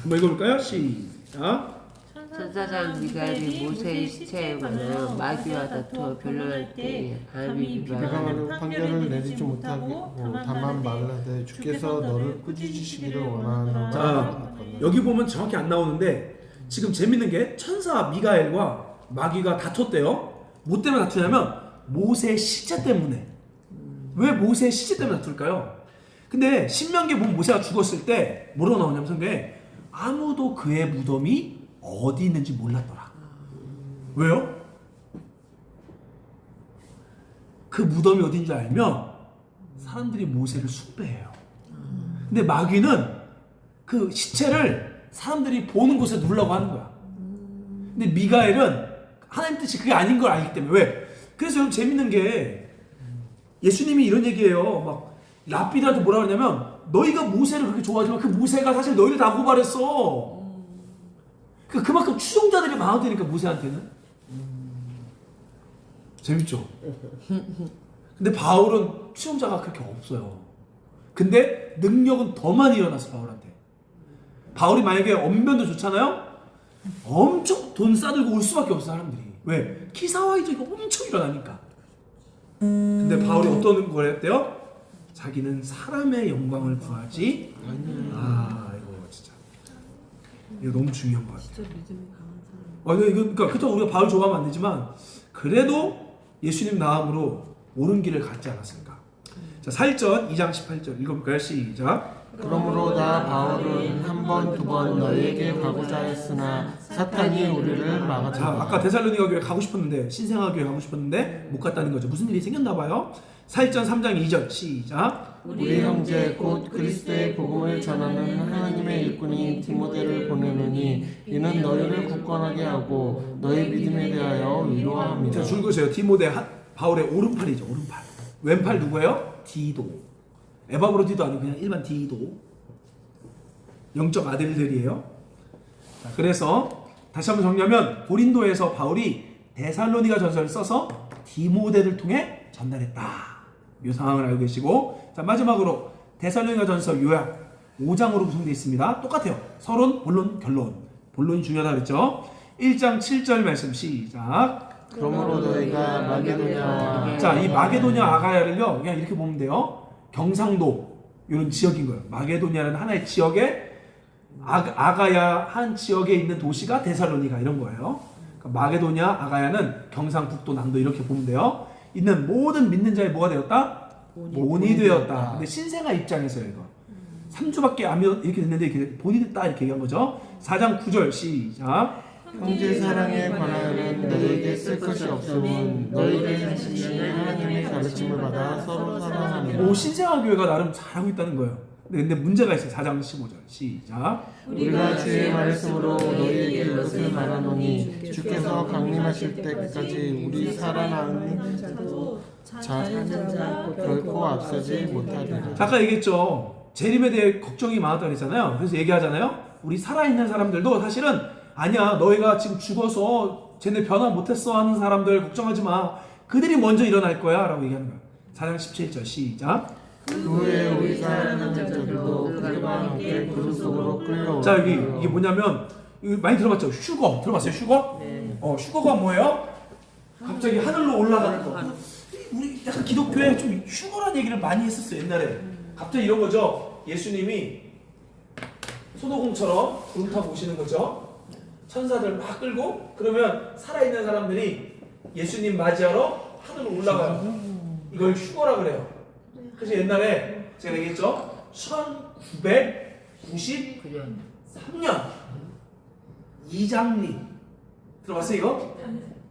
한번 읽어볼까요? 시작. 천사장 미가엘이 모세의 시체에 관하여 마귀와 다투어 변론할 때 감히 비방하는 비방하는 판결을 내리지 못하고 다만 말하되 주께서 너를 꾸짖으시기를 원하노라. 자, 여기 보면 정확히 안 나오는데 지금 재밌는 게 천사 미가엘과 마귀가 다퉜대요. 뭐 때문에 다투냐면 모세의 시체 때문에. 왜 모세의 시체 때문에 다툴까요? 근데 신명기에 보면 모세가 죽었을 때 뭐라고 나오냐면 성경에 아무도 그의 무덤이 어디 있는지 몰랐더라. 왜요? 그 무덤이 어딘지 알면 사람들이 모세를 숭배해요. 근데 마귀는 그 시체를 사람들이 보는 곳에 누르려고 하는 거야. 근데 미가엘은 하나님 뜻이 그게 아닌 걸 알기 때문에. 왜? 그래서 여러분 재밌는 게 예수님이 이런 얘기해요. 막 랍비들한테 뭐라 그러냐면 너희가 모세를 그렇게 좋아하지만 그 모세가 사실 너희를 다 고발했어. 그러니까 그만큼 추종자들이 많았다니까 모세한테는. 재밌죠? 근데 바울은 추종자가 그렇게 없어요. 근데 능력은 더 많이 일어났어 바울한테. 바울이 만약에 언변도 좋잖아요. 엄청 돈 싸들고 올 수밖에 없어 사람들이. 왜? 기사와 이적이 엄청 일어나니까. 근데 바울이 어떤 걸 했대요? 자기는 사람의 영광을 구하지. 아 이거 진짜 이거 너무 중요한 것 같아요. 진짜 믿음이 강한 사람. 아니 이거 그러니까 그렇다고 우리가 바울 좋아하면 안 되지만 그래도 예수님 나음으로 옳은 길을 갖지 않았을까. 자, 4절 2장 18절 읽어볼까요? 시작. 그러므로 나 바울은 한 번 두 번 너희에게 가고자 했으나 사탄이 우리를 자, 막았다. 아까 데살로니가 교회 가고 싶었는데 신생아 교회 가고 싶었는데 못 갔다는 거죠. 무슨 일이 생겼나 봐요. 4절 3장 2절 시작. 우리 형제 곧 그리스도의 복음을 전하는 하나님의 일꾼인 디모데를 보내노니 이는 너희를 굳건하게 하고 너희 믿음에 대하여 위로함이라. 자, 줄거세요. 디모데 바울의 오른팔이죠. 오른팔. 왼팔 누구예요? 디도. 에바브로디도 아니고 그냥 일반 디도. 영적 아들들이에요. 자, 그래서 다시 한번 정리하면 고린도에서 바울이 데살로니가 전서를 써서 디모데를 통해 전달했다. 이 상황을 알고 계시고, 자 마지막으로 데살로니가 전서 요약 5장으로 구성되어 있습니다. 똑같아요. 서론, 본론, 결론. 본론이 중요하다 그랬죠. 1장 7절 말씀 시작. 그러므로 너희가 마게도냐와 자, 이 마게도냐 아가야를요 그냥 이렇게 보면 돼요. 경상도 이런 지역인 거예요. 마게도냐라는 하나의 지역에 아가야 한 지역에 있는 도시가 데살로니가 이런 거예요. 그러니까 마게도냐 아가야는 경상북도 남도 이렇게 보면 돼요. 있는 모든 믿는 자의 뭐가 되었다? 본이 되었다. 근데 신생아 입장에서요 이거. 3주밖에 안 이렇게 됐는데 이렇게 본이 됐다 이렇게 얘기한 거죠. 4장 9절 시작. 형제 사랑에 관하여는 너희에게 쓸 것이 없음은 너희들 자신이 하나님의 가르침을 받아 서로 사랑하니라. 오, 신생아 교회가 나름 잘하고 있다는 거예요. 근데 문제가 있어요. 4장 15절 시작. 우리가 주의 말씀으로 너희에게 이것을 말하노니 주께서 강림하실 때까지 우리 살아남은 자 결코 앞서지 못하리라. 아까 얘기했죠. 재림에 대해 걱정이 많았다고 했잖아요. 그래서 얘기하잖아요. 우리 살아있는 사람들도 사실은 아니야 너희가 지금 죽어서 쟤네 변화 못했어 하는 사람들 걱정하지 마. 그들이 먼저 일어날 거야 라고 얘기하는 거야. 4장 17절 시작. 그 후에 우리 살아남은 자들도 그들과 함께 구름 속으로 끌려오고. 자 여기 이게 뭐냐면 이거 많이 들어봤죠? 휴거 들어봤어요? 휴거? 네. 휴거가 뭐예요? 갑자기 하늘로 올라가는 거. 우리 약간 기독교에 좀 휴거라는 얘기를 많이 했었어요 옛날에. 갑자기 이런 거죠. 예수님이 손오공처럼 구름 타고 오시는 거죠. 천사들 막 끌고 그러면 살아있는 사람들이 예수님 맞이하러 하늘로 올라가요. 이걸 휴거라 그래요. 그래서 옛날에 제가 얘기했죠. 1993년 이장님 들어봤어요 이거?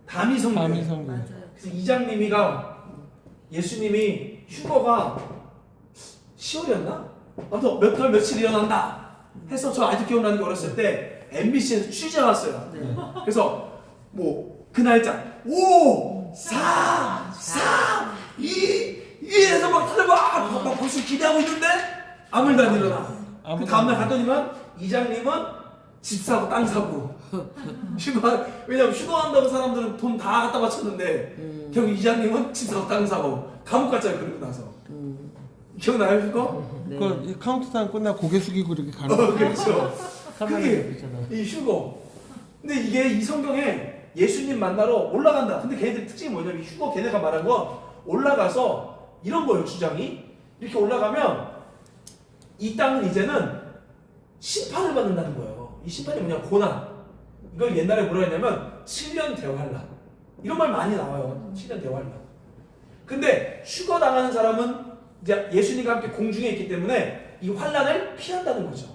다미성교. 다미성교. 그래서 이장님이가 예수님이 휴거가 10월이었나? 아무튼 몇 달 며칠 일어난다 해서 저 아직도 기억나는 게 어렸을 때 MBC에서 취재가 왔어요. 그래서 뭐 그 날짜 5, 4, 3, 2, 1에서 막 다들 막 벌써 기대하고 있는데 아무 일도 안 일어나. 그 다음날 갔더니만 이장님은 집 사고 땅 사고 휴가. 왜냐면 휴가한다고 사람들은 돈 다 갖다 바쳤는데 결국 이장님은 집 사고 땅 사고 감옥 갔잖아요. 그러고 나서 기억나요 휴가? 그 카운트다운 끝나고 고개 숙이고 이렇게 가는 거. 그렇죠. 사마리아 그게 옆이잖아. 이 휴거. 근데 이게 이 성경에 예수님 만나러 올라간다. 근데 걔네들 특징이 뭐냐면 이 휴거 걔네가 말한 건 올라가서 이런 거예요. 주장이 이렇게 올라가면 이 땅은 이제는 심판을 받는다는 거예요. 이 심판이 뭐냐 고난. 이걸 옛날에 뭐라 했냐면 7년 대환란. 이런 말 많이 나와요. 7년 대환란. 근데 휴거 당하는 사람은 이제 예수님과 함께 공중에 있기 때문에 이 환란을 피한다는 거죠.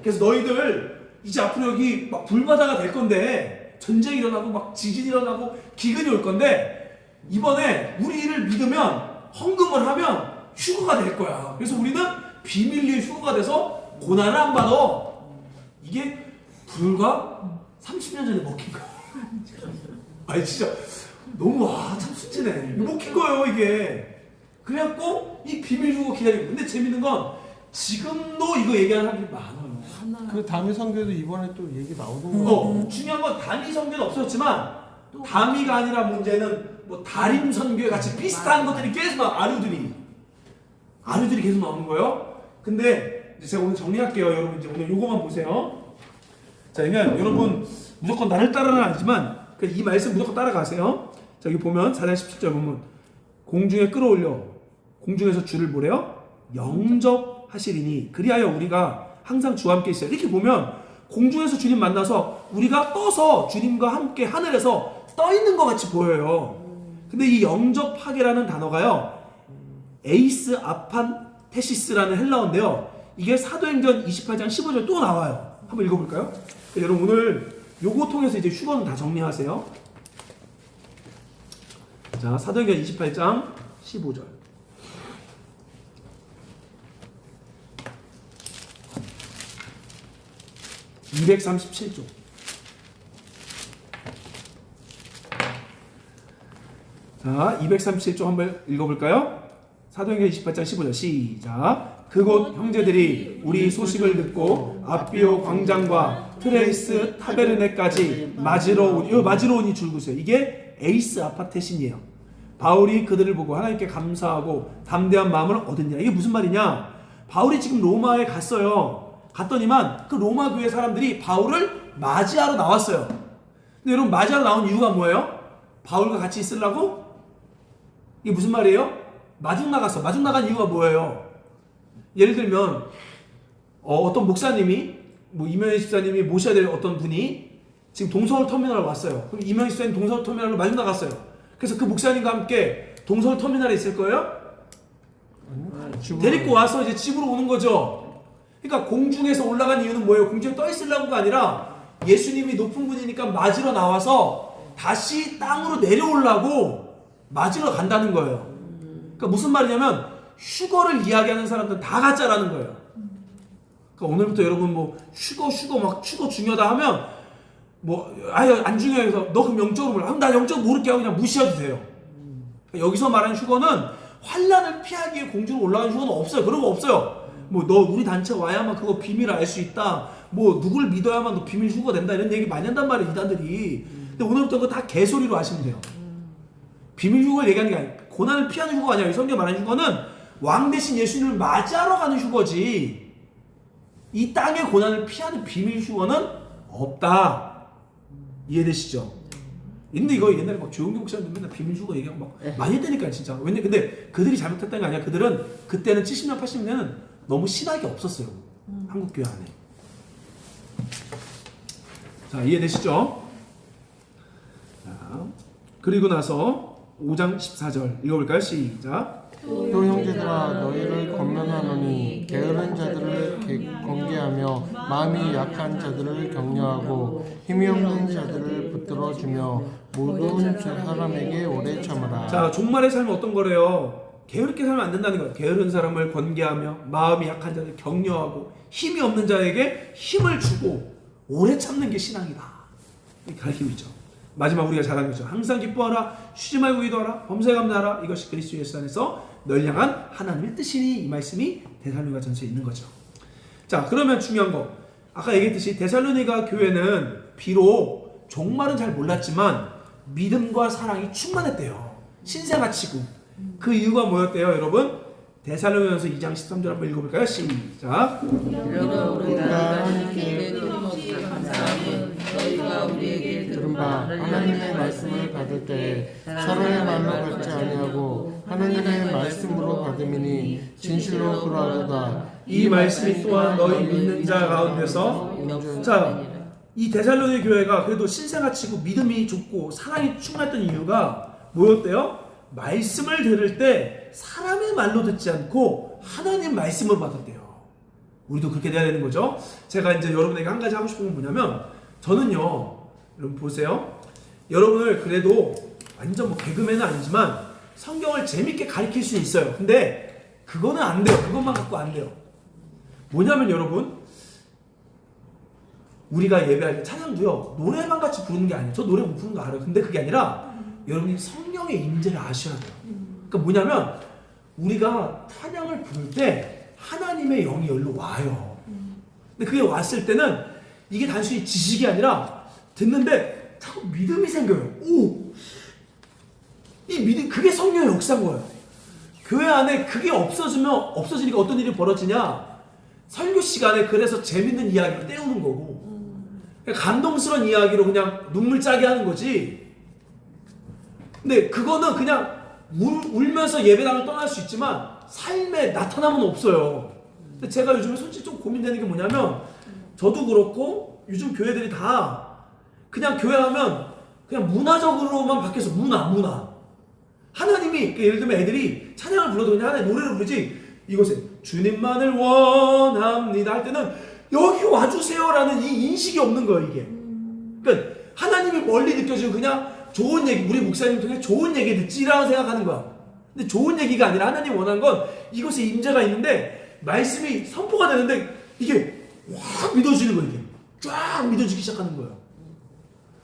그래서 너희들 이제 앞으로 여기 막 불바다가 될 건데 전쟁이 일어나고 막 지진이 일어나고 기근이 올 건데 이번에 우리를 믿으면 헌금을 하면 휴거가 될 거야. 그래서 우리는 비밀리에 휴거가 돼서 고난을 안 받아. 이게 불과 30년 전에 먹힌 거야. 아니 진짜 너무 참 순진해. 먹힌 거예요 이게. 그래갖고 이 비밀 휴거 기다리고. 근데 재밌는 건 지금도 이거 얘기하는 사람들이 많아요. 그 다미 성교도 이번에 또 얘기 나오던가. 중요한 건 다미 선교는 없었지만 다미가 아니라 문제는 뭐 다림 선교 같이 비슷한 것들이 계속 아류들이 계속 나오는 거예요. 근데 이제 제가 오늘 정리할게요. 여러분 이제 오늘 요거만 보세요. 자, 그러면 여러분 무조건 나를 따라는 아니지만 이 말씀 무조건 따라가세요. 자, 여기 보면 4장 17절 보면 공중에 끌어올려 공중에서 주를 뭐래요? 영접하시리니 그리하여 우리가 항상 주와 함께 있어요. 이렇게 보면 공중에서 주님 만나서 우리가 떠서 주님과 함께 하늘에서 떠 있는 것 같이 보여요. 근데 이 영접하게라는 단어가요, 에이스 아판테시스라는 헬라어인데요. 이게 사도행전 28장 15절 또 나와요. 한번 읽어볼까요? 여러분 오늘 요거 통해서 이제 휴거는 다 정리하세요. 자, 사도행전 28장 15절. (237조) 자, 237조 한번 읽어볼까요? 사도행전 28장 15절 시작. 그곳 형제들이 우리 소식을 듣고 아비오 광장과 트레이스 타베르네까지 맞으러 오니 줄구세요. 이게 에이스 아파테신이에요. 바울이 그들을 보고 하나님께 감사하고 담대한 마음을 얻었냐. 이게 무슨 말이냐? 바울이 지금 로마에 갔어요. 갔더니만 그 로마 교회 사람들이 바울을 맞이하러 나왔어요. 근데 여러분 맞이하러 나온 이유가 뭐예요? 바울과 같이 있으려고? 이게 무슨 말이에요? 마중 나갔어. 마중 나간 이유가 뭐예요? 예를 들면 어떤 목사님이 이명희 집사님이 모셔야 될 어떤 분이 지금 동서울 터미널에 왔어요. 그럼 이명희 집사님 동서울 터미널로 마중 나갔어요. 그래서 그 목사님과 함께 동서울 터미널에 있을 거예요? 데리고 와서 이제 집으로 오는 거죠. 그러니까 공중에서 올라간 이유는 뭐예요? 공중에 떠 있으려고가 아니라 예수님이 높은 분이니까 맞으러 나와서 다시 땅으로 내려오려고 맞으러 간다는 거예요. 그러니까 무슨 말이냐면 휴거를 이야기하는 사람들은 다 가짜라는 거예요. 그러니까 오늘부터 여러분 휴거 중요하다 하면 아예 안 중요해서 너 그럼 영적으로 몰라. 나 영적으로 모를게 하고 그냥 무시해도 돼요. 그러니까 여기서 말하는 휴거는 환란을 피하기 위해 공중으로 올라가는 휴거는 없어요. 그런 거 없어요. 너 우리 단체 와야만 그거 비밀을 알 수 있다. 누굴 믿어야만 너 비밀 휴거 된다. 이런 얘기 많이 한단 말이에요, 이단들이. 근데 오늘부터 그거 다 개소리로 하시면 돼요. 비밀 휴거를 얘기하는 게 아니에요. 고난을 피하는 휴거가 아니라 이 성경 말하는 휴거는 왕 대신 예수님을 맞이하러 가는 휴거지. 이 땅의 고난을 피하는 비밀 휴거는 없다. 이해되시죠? 근데 이거 옛날에 조용기 목사님들 맨날 비밀 휴거 얘기하고 많이 했다니까 진짜. 근데 그들이 잘못했다는 게 아니라 그들은 그때는 70년 80년에는 너무 신학이 없었어요. 한국 교회 안에. 자, 이해되시죠? 자, 그리고 나서 5장 14절 읽어볼까요? 시작. 또 형제들아 너희를 권면하노니 게으른 자들을 권계하며 마음이 약한 자들을 격려하고 힘이 없는 자들을 붙들어주며 모든 사람에게 오래 참으라. 자, 종말의 삶은 어떤 거래요? 게으르게 살면 안 된다는 거예요. 게으른 사람을 권계하며 마음이 약한 자를 격려하고 힘이 없는 자에게 힘을 주고 오래 참는 게 신앙이다. 이 가르침이죠. 마지막 우리가 잘하는 거죠. 항상 기뻐하라, 쉬지 말고 기도하라, 범사에 감사하라. 이것이 그리스도 예수 안에서 널 향한 하나님의 뜻이니. 이 말씀이 데살로니가전서에 있는 거죠. 자, 그러면 중요한 거, 아까 얘기했듯이 데살로니가 교회는 비록 종말은 잘 몰랐지만 믿음과 사랑이 충만했대요. 신세가 치고. 그 이유가 뭐였대요, 여러분? 데살로니가서 2장 13절 한번 읽어볼까요? 시작. 이러나 우리가 하나님께 끊임없이 감사함은 너희가 우리에게 들은 바 하나님의 말씀을 받을 때 서로의 말로 받지 아니하고 하나님의 말씀으로 받음이니 진실로 그러하도다. 이 말씀이 또한 너희 믿는 자 가운데서 이 데살로니 교회가 그래도 신생아치고 믿음이 좋고 사랑이 충만했던 이유가 뭐였대요? 말씀을 들을 때 사람의 말로 듣지 않고 하나님 말씀으로 받았대요. 우리도 그렇게 돼야 되는 거죠. 제가 이제 여러분에게 한 가지 하고 싶은 건 뭐냐면, 저는요, 여러분 보세요. 여러분을 그래도 완전 뭐 개그맨은 아니지만 성경을 재밌게 가르칠 수 있어요. 근데 그거는 안 돼요. 그것만 갖고 안 돼요. 뭐냐면 여러분, 우리가 예배할 때 찬양도요, 노래만 같이 부르는 게 아니에요. 저 노래 못 부르는 거 알아요. 근데 그게 아니라 여러분이 성령의 임재를 아셔야 돼요. 그러니까 뭐냐면 우리가 찬양을 부를 때 하나님의 영이 여기로 와요. 근데 그게 왔을 때는 이게 단순히 지식이 아니라 듣는데 자꾸 믿음이 생겨요. 오! 이 믿음, 그게 성령의 역사인 거예요. 교회 안에 그게 없어지니까 어떤 일이 벌어지냐? 설교 시간에 그래서 재밌는 이야기를 때우는 거고, 감동스러운 이야기로 그냥 눈물 짜게 하는 거지. 근데 그거는 그냥 울면서 예배당을 떠날 수 있지만 삶에 나타남은 없어요. 근데 제가 요즘에 솔직히 좀 고민되는 게 뭐냐면, 저도 그렇고 요즘 교회들이 다 그냥 교회하면 그냥 문화적으로만 바뀌어서 문화. 하나님이, 예를 들면 애들이 찬양을 불러도 그냥 하나의 노래를 부르지, 이곳에 주님만을 원합니다 할 때는 여기 와주세요라는 이 인식이 없는 거예요, 이게. 그러니까 하나님이 멀리 느껴지고 그냥 좋은 얘기, 우리 목사님 통해 좋은 얘기 듣지라고 생각하는 거야. 근데 좋은 얘기가 아니라 하나님 원하는 건 이곳에 임재가 있는데 말씀이 선포가 되는데 이게 확 믿어지는 거예요, 이게. 쫙 믿어지기 시작하는 거예요.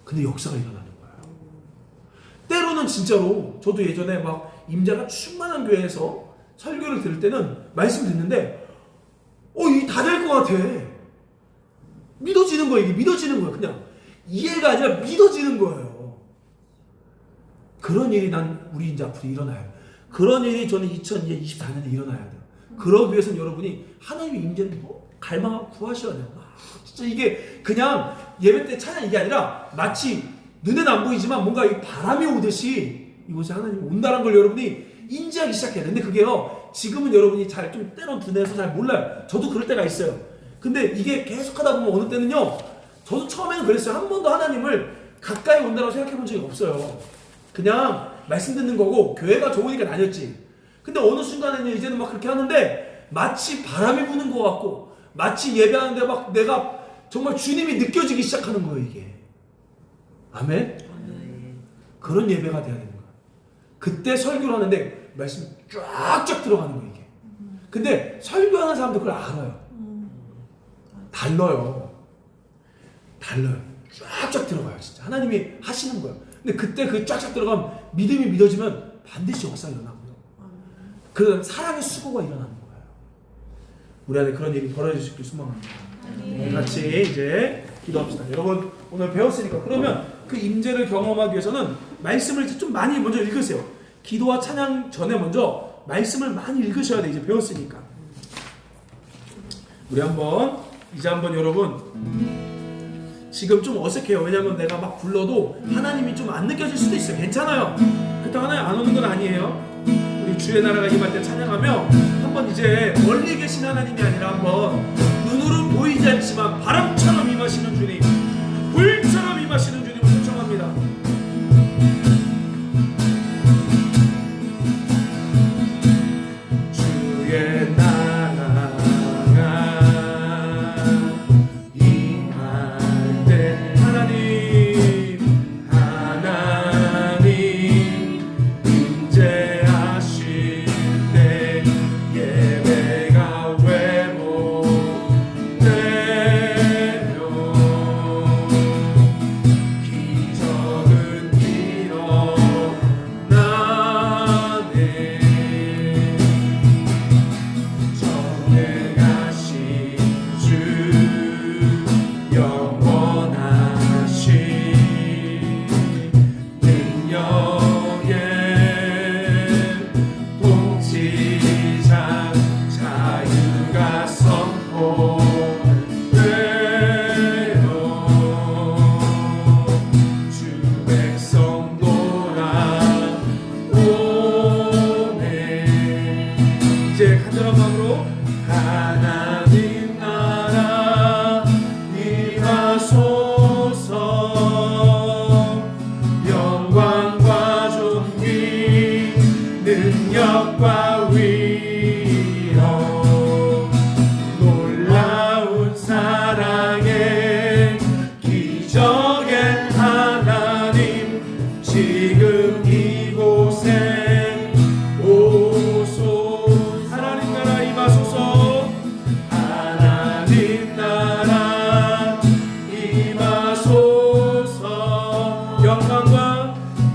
근데 역사가 일어나는 거예요. 때로는 진짜로 저도 예전에 막 임재가 충만한 교회에서 설교를 들을 때는 말씀 듣는데 이게 다 될 것 같아. 믿어지는 거예요. 이게 믿어지는 거예요. 그냥 이해가 아니라 믿어지는 거예요. 그런 일이 우리 이제 앞으로 일어나요. 그런 일이 저는 2024년에 일어나야 돼요. 그러기 위해서는 여러분이 하나님의 임재를 갈망하고 구하셔야 돼요. 진짜 이게 그냥 예배 때 찬양 이게 아니라 마치 눈에는 안 보이지만 뭔가 이 바람이 오듯이 이곳에 하나님이 온다는 걸 여러분이 인지하기 시작해야 돼. 근데 그게요, 지금은 여러분이 좀 때론 둔해서 잘 몰라요. 저도 그럴 때가 있어요. 근데 이게 계속 하다 보면 어느 때는요, 저도 처음에는 그랬어요. 한 번도 하나님을 가까이 온다고 생각해 본 적이 없어요. 그냥 말씀 듣는 거고 교회가 좋으니까 다녔지. 근데 어느 순간에는 이제는 막 그렇게 하는데 마치 바람이 부는 것 같고 마치 예배하는데 막 내가 정말 주님이 느껴지기 시작하는 거예요, 이게. 아멘? 그런 예배가 돼야 되는 거야. 그때 설교를 하는데 말씀이 쫙쫙 들어가는 거예요, 이게. 근데 설교하는 사람도 그걸 알아요. 달라요. 쫙쫙 들어가요, 진짜. 하나님이 하시는 거예요. 근데 그때 그 쫙쫙 들어가면 믿음이 믿어지면 반드시 역사가 일어나고요. 그런 사랑의 수고가 일어나는 거예요. 우리 안에 그런 일이 벌어질 수 있길 소망합니다. 같이 이제 기도합시다. 여러분 오늘 배웠으니까 그러면 그 임재를 경험하기 위해서는 말씀을 이제 좀 많이 먼저 읽으세요. 기도와 찬양 전에 먼저 말씀을 많이 읽으셔야 돼. 이제 배웠으니까. 우리 이제 한번 여러분, 지금 좀 어색해요. 왜냐면 내가 막 불러도 하나님이 좀 안 느껴질 수도 있어요. 괜찮아요. 그렇다고 하나님 안 오는 건 아니에요. 우리 주의 나라가 임할 때 찬양하며 한번 이제 멀리 계신 하나님이 아니라 한번 눈으로는 보이지 않지만 바람처럼 임하시는 주님, 불처럼 임하시는 주님을 초청합니다. 주의 나라가 임할 때 하나님 임재하실 때 예배가 회복되며 능력과 위엄 놀라운 사랑의 기적의 하나님 지금 이곳에 오소 하나님 나라 임하소서 하나님 나라 임하소서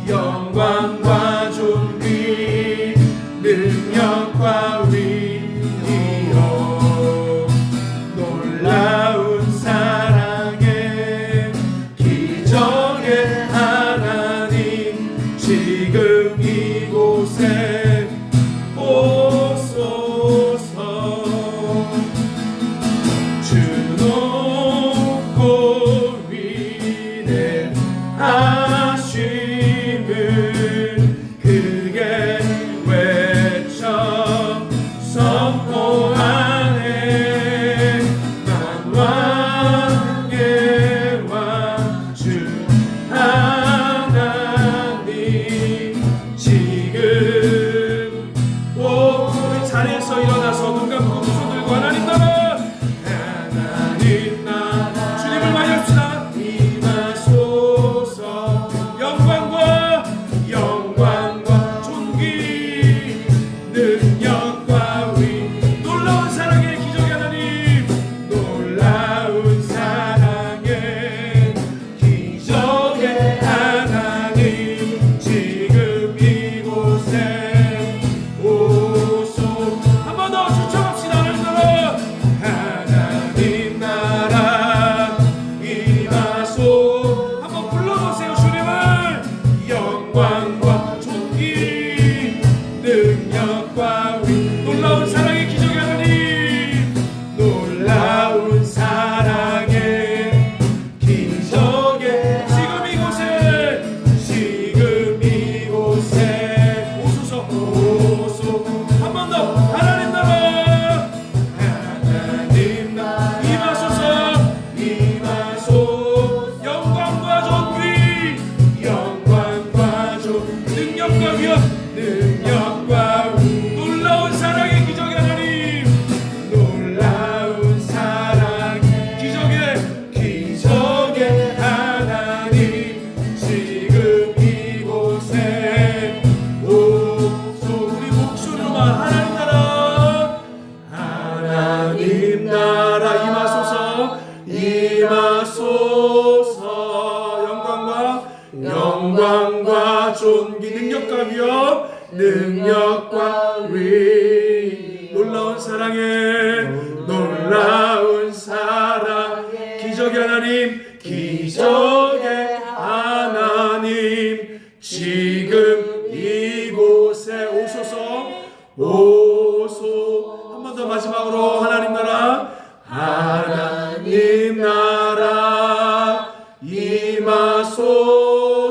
영광과 존귀 능력과 위엄 놀라운 사랑의 기적의 하나님 지금 이곳에 오소서 주 높고 위대하심을 크게 외쳐 선포하네 만왕의 왕 주 하나님 지금 우리 자리에서 일어나서 눈 감고 두 손 들고 하나님 나라 하나님 나라 주님을 많이 합시다 임하소서 영광과 존귀 능력과 위 놀라운 사랑의 기적의 하나님 놀라운 사랑의 기적의 하나님 지금 이곳에 오소 한 번 더 주청합시다 하나님 나라 임하소 한번 불러보세요 주님을 영광과 존귀 능력과 위 놀라운 사랑의 기적의 하나님 놀라운 사랑의 기적의 지금 이곳에 오소서 한 번 더 하나님 나라 임하소서 영광과 존귀 능력과 위엄 능력과 놀라운 사랑의 기적의 하나님 놀라운 사랑 기적의 하나님 지금 이곳에 오소 우리 목소리로만 하나님 나라 임하소서 영광과 존귀 능력과 위 놀라운 사랑 기적의 하나님 지금 이곳에 오소서 한 번 더 마지막으로 하나님 나라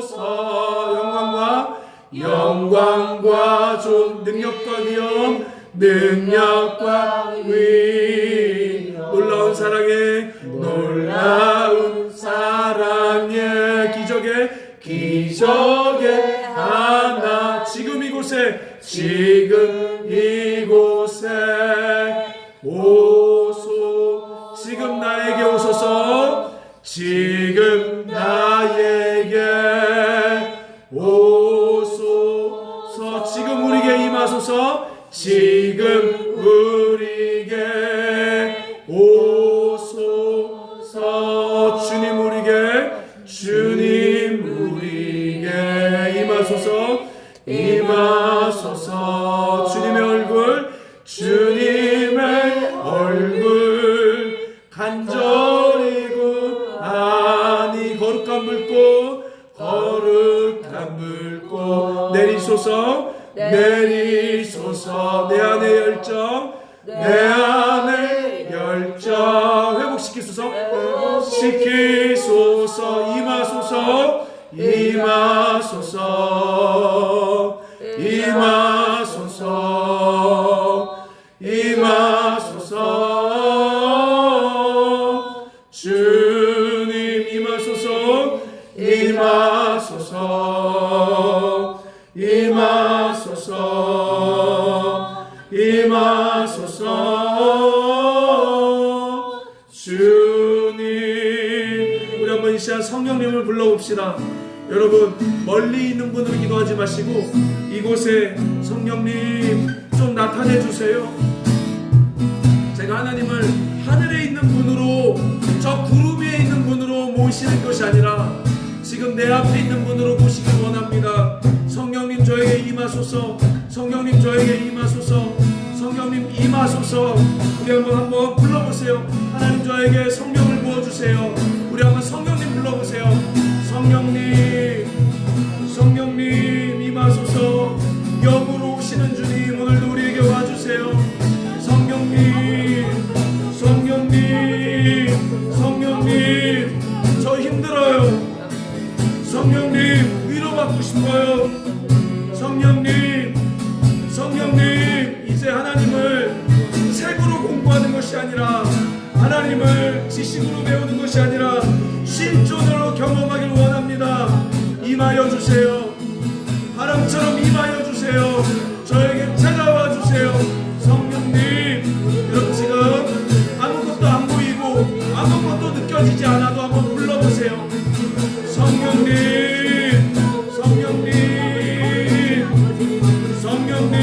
임하소서 영광과 존 능력과 위 놀라운 사랑의 기적의 하나 지금 이곳에 오소 지금 나에게 오소서 지금 나에게 오소서 지금 우리에게 임하소서 지금 우리에게 오소서 주님 우리에게 임하소서 주님의 얼굴 간절히 구하니 거룩한 물고 내리소서 내 안의 열정 회복시키소서 임하소서 주님 임하소서 성령님을 불러봅시다. 여러분 멀리 있는 분으로 기도하지 마시고 이곳에 성령님 좀 나타내 주세요. 제가 하나님을 하늘에 있는 분으로, 저 구름 위에 있는 분으로 모시는 것이 아니라 지금 내 앞에 있는 분으로 모시길 원합니다. 성령님 저에게 임하소서. 성령님 저에게 임하소서. 성령님 임하소서. 우리 한번 불러보세요. 하나님 저에게 성령을 부어주세요. 우리 한번 성령님 불러보세요. 성령님, 성령님 임하소서. 영으로 오시는 주님 오늘도 우리에게 와주세요. 성령님, 성령님, 성령님, 저 힘들어요. 성령님 위로받고 싶어요. 성령님, 성령님, 이제 하나님을 책으로 공부하는 것이 아니라 하나님을 지식으로 배우는 것이 아니라 실존으로 경험하길 원합니다. 임하여 주세요. 바람처럼 임하여 주세요. 저에게 찾아와 주세요. 성령님, 여러분 지금 아무것도 안 보이고 아무것도 느껴지지 않아도 한번 불러보세요. 성령님, 성령님, 성령님,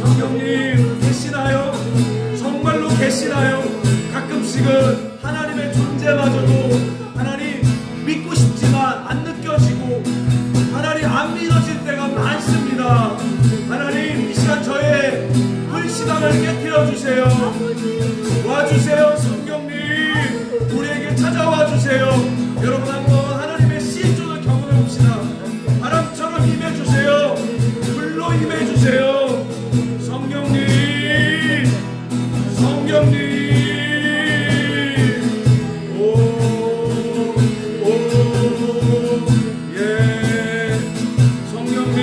성령님 계시나요? 정말로 계시나요? 가끔씩은 하나님의 존재마저도 하나님 믿고 싶지만 안 느껴지고 하나님 안 믿어질 때가 많습니다. 하나님 이 시간 저의 불신앙을 깨뜨려 주세요. 와주세요. 성령님 우리에게 찾아와 주세요. 여러분 한번 하나님의 실존을 경험해 봅시다. 바람처럼 임해 주세요. 불로 임해 주세요. 성령님, 성령님, 예, 성령님,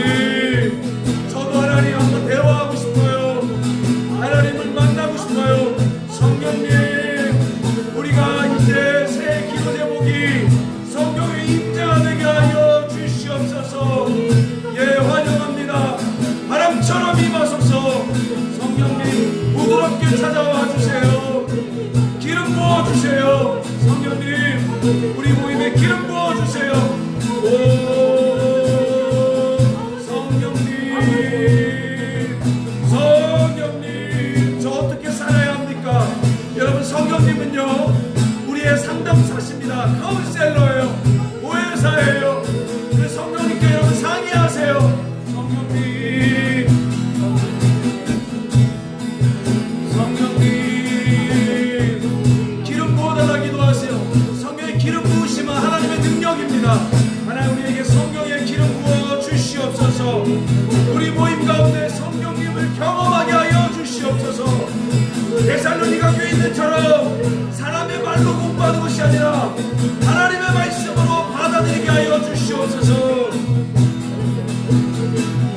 저도 하나님 한번 대화하고 싶어요. 하나님을 만나고 싶어요. 성령님, 우리가 이제 새 기도 제목이 성령의 임재가 되게 하여 주시옵소서. 예, 환영합니다. 바람처럼 임하소서. 성령님 부드럽게 찾아와 주세요. 기름 부어 주세요. 성령님 우리 모임에 기름 부어 주세요. 오, 성령님, 성령님, 저 어떻게 살아야 합니까? 여러분 성령님은요 우리의 상담사십니다. 카운셀러예요. 보혜사예요. 그 성령님께 여러분 상의하세요. 성령님, 성령님 기름 부어달라 기도하세요. 성령의 기름 부으심은 하나님의 능력입니다. 하나님 우리에게 성령의 기름 부어 주시옵소서. 우리 모임 가운데 성령님을 경험하게 하여 주시옵소서. 데살로니가 교회 있는처럼 사람의 말로 공부하는 것이 아니라 하나님의 말씀으로 받아들이게 하여 주시옵소서.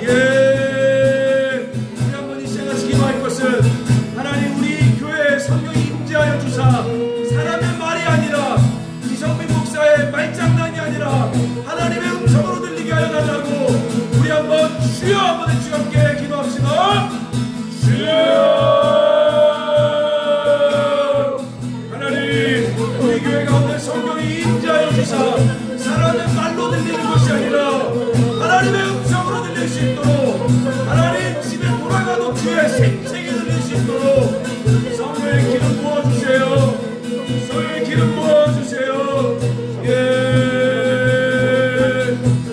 예, 우리 한번 이 시간 같이 기도할 것은 하나님 우리 교회에 성령이 임재하여 주사 사람의 말이 아니라 이성민 목사의 말장난이 아니라 하나님의 음성으로 들리게 하여 달라고 우리 한번 주여 한번 해주시고 함께 기도합시다. 주여, 하나님 우리 교회 가운데 성령이 임재하여 주사 사람의 말로 들리는 것이 아니라 하나님의 음성으로 들릴 수 있도록 하나님 집에 돌아가도 주의 생생히 들릴 수 있도록 성령의 기름 부어주세요. 성령의 기름 부어주세요. 예,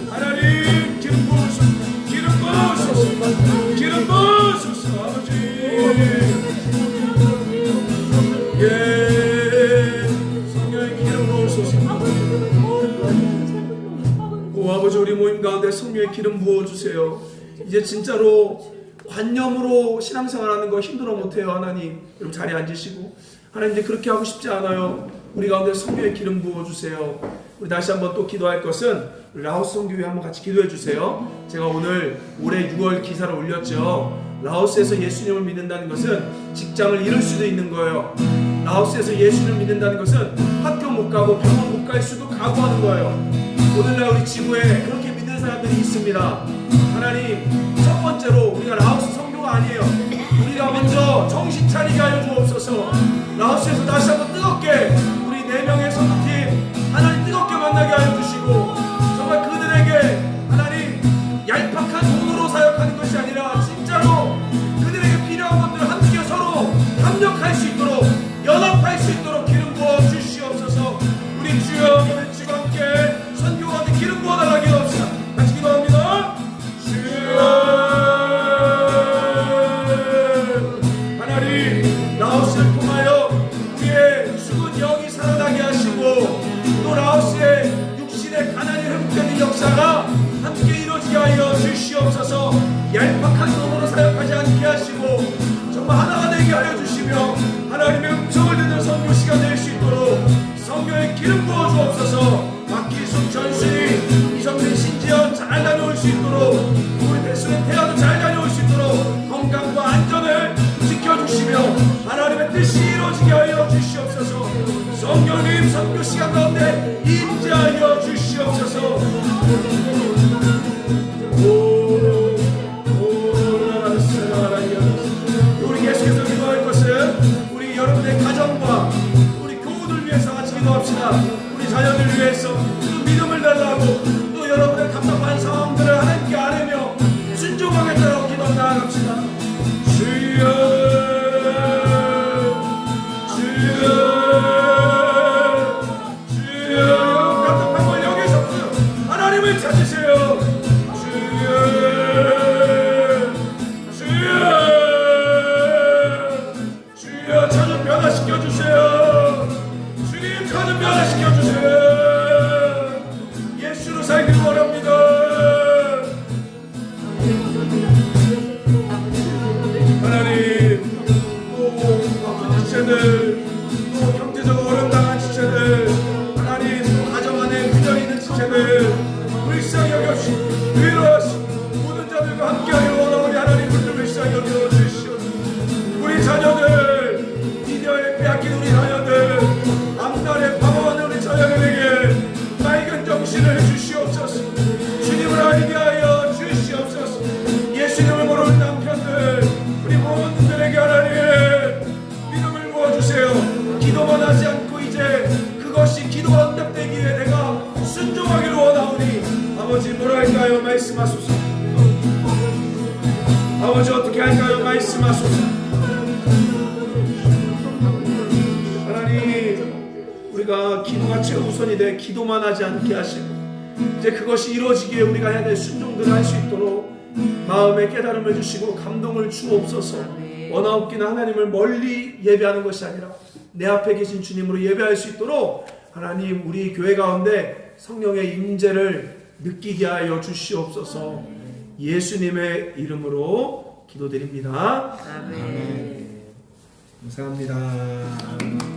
하나님 기름 부어주소서. 기름 부어주소서. 기름 부어주소서. 아버지, 예, 성령의 기름 부어주소서. 오 아버지 우리 모임 가운데 성령의 기름 부어주세요. 이제 진짜로 관념으로 신앙생활하는 거 힘들어 못해요. 하나님 여러분 자리에 앉으시고 하나님 이제 그렇게 하고 싶지 않아요. 우리 가운데 성령의 기름 부어주세요. 우리 다시 한번 또 기도할 것은 라오스 성교회 한번 같이 기도해 주세요. 제가 오늘 올해 6월 기사를 올렸죠. 라오스에서 예수님을 믿는다는 것은 직장을 잃을 수도 있는 거예요. 라오스에서 예수님을 믿는다는 것은 학교 못 가고 병원 못 갈 수도 각오하는 거예요. 오늘날 우리 지구에 그렇게 믿는 사람들이 있습니다. 하나님 첫 번째로 우리가 라오스 선교가 거 아니에요. 우리가 먼저 정신 차리게 하여 주옵소서. 라오스에서 다시 한번 뜨겁게 우리 4명의 선교팀 하나님 뜨겁게 만나게 하여 주시고, 정말 그들에게 하나님 얄팍한 돈으로 사역하는 것이 아니라 진짜로 그들에게 필요한 것들을 함께 서로 협력할 수 있도록, 연합할 수 있도록 기름 부어 주시옵소서. 우리 주여 외치고 함께 선교가운데 기름 부어 달라 기도합시다. 같이 기도합니다. 주여, 하나님 라오스를 통하여 우리의 죽은 영이 살아나게 하시고, 또 라오스의 육신의 가난이 회복되는 역사가 함께 이루어지게 하여 주시옵소서. 얄팍한 돈으로 사역하지 않게 하시고 정말 하나가 되게 하여 주시며, 하나님의 음성을 듣는 선교 시간 될 수 있도록 성교에 기름 부어 주옵소서. 박기숙 전순이, 이성민 신지연 잘 다녀올 수 있도록, 우리 배수는 태아도 잘 다녀올 수 있도록 건강과 안전을 지켜주시며 하나님의 뜻이 이루어지게 하여 주시옵소서. 성령님 선교 시간 가운데 임재하여 주시옵소서. 우리 계속해서 기도할 것은 우리 여러분의 가정과 우리 교우들 위해서 같이 기도합시다. 우리 자녀들 위해서 또 믿음을 달라고, 또 여러분의 답답한 상황들을 하나님께 아뢰며 순종하겠다고 기도 나아갑시다. 주여, 주여, 주여. 여러분 답답한 걸 여기서 하나님을 찾으세요. 주여, 저 좀 변화시켜 주세요. 주님, 저 좀 변화시켜 주세요. 예수로 살기를 원합니다. 하나님, 또 아픈 지체들, 또 경제적으로 어려움 당한 지체들, 하나님, 또 가정 안에 휘저 있는 지체들 불쌍히 여겨주시고 위로하시고, 모든 자들과 함께하여 원하오니 하나님 불쌍히 여겨주시옵소서. 우리 자녀들, 미디어에 빼앗긴 우리 자녀들, 앞날에 방황하는 우리 자녀들에게 맑은 정신을 주시옵소서. 주님을 알게 하여 주시옵소서. 예수님을 모르는 남편들, 우리 모든 분들에게 하나님 믿음을 부어주세요. 기도만 하지 않고 이제 그것이 기도가 응답되기 위해 내가 순종하기를 원하오니 아버지 뭐라 할까요? 말씀하소서. 아버지 어떻게 할까요? 말씀하소서. 하나님, 우리가 기도가 최우선이 돼 기도만 하지 않게 하시고, 이제 그것이 이루어지기에 우리가 해야 될 순종들을 할 수 있도록 마음의 깨달음을 주시고 감동을 주옵소서. 원하옵기는 하나님을 멀리 예배하는 것이 아니라 내 앞에 계신 주님으로 예배할 수 있도록 하나님 우리 교회 가운데 성령의 임재를 느끼게 하여 주시옵소서. 예수님의 이름으로 기도드립니다. 아멘. 감사합니다.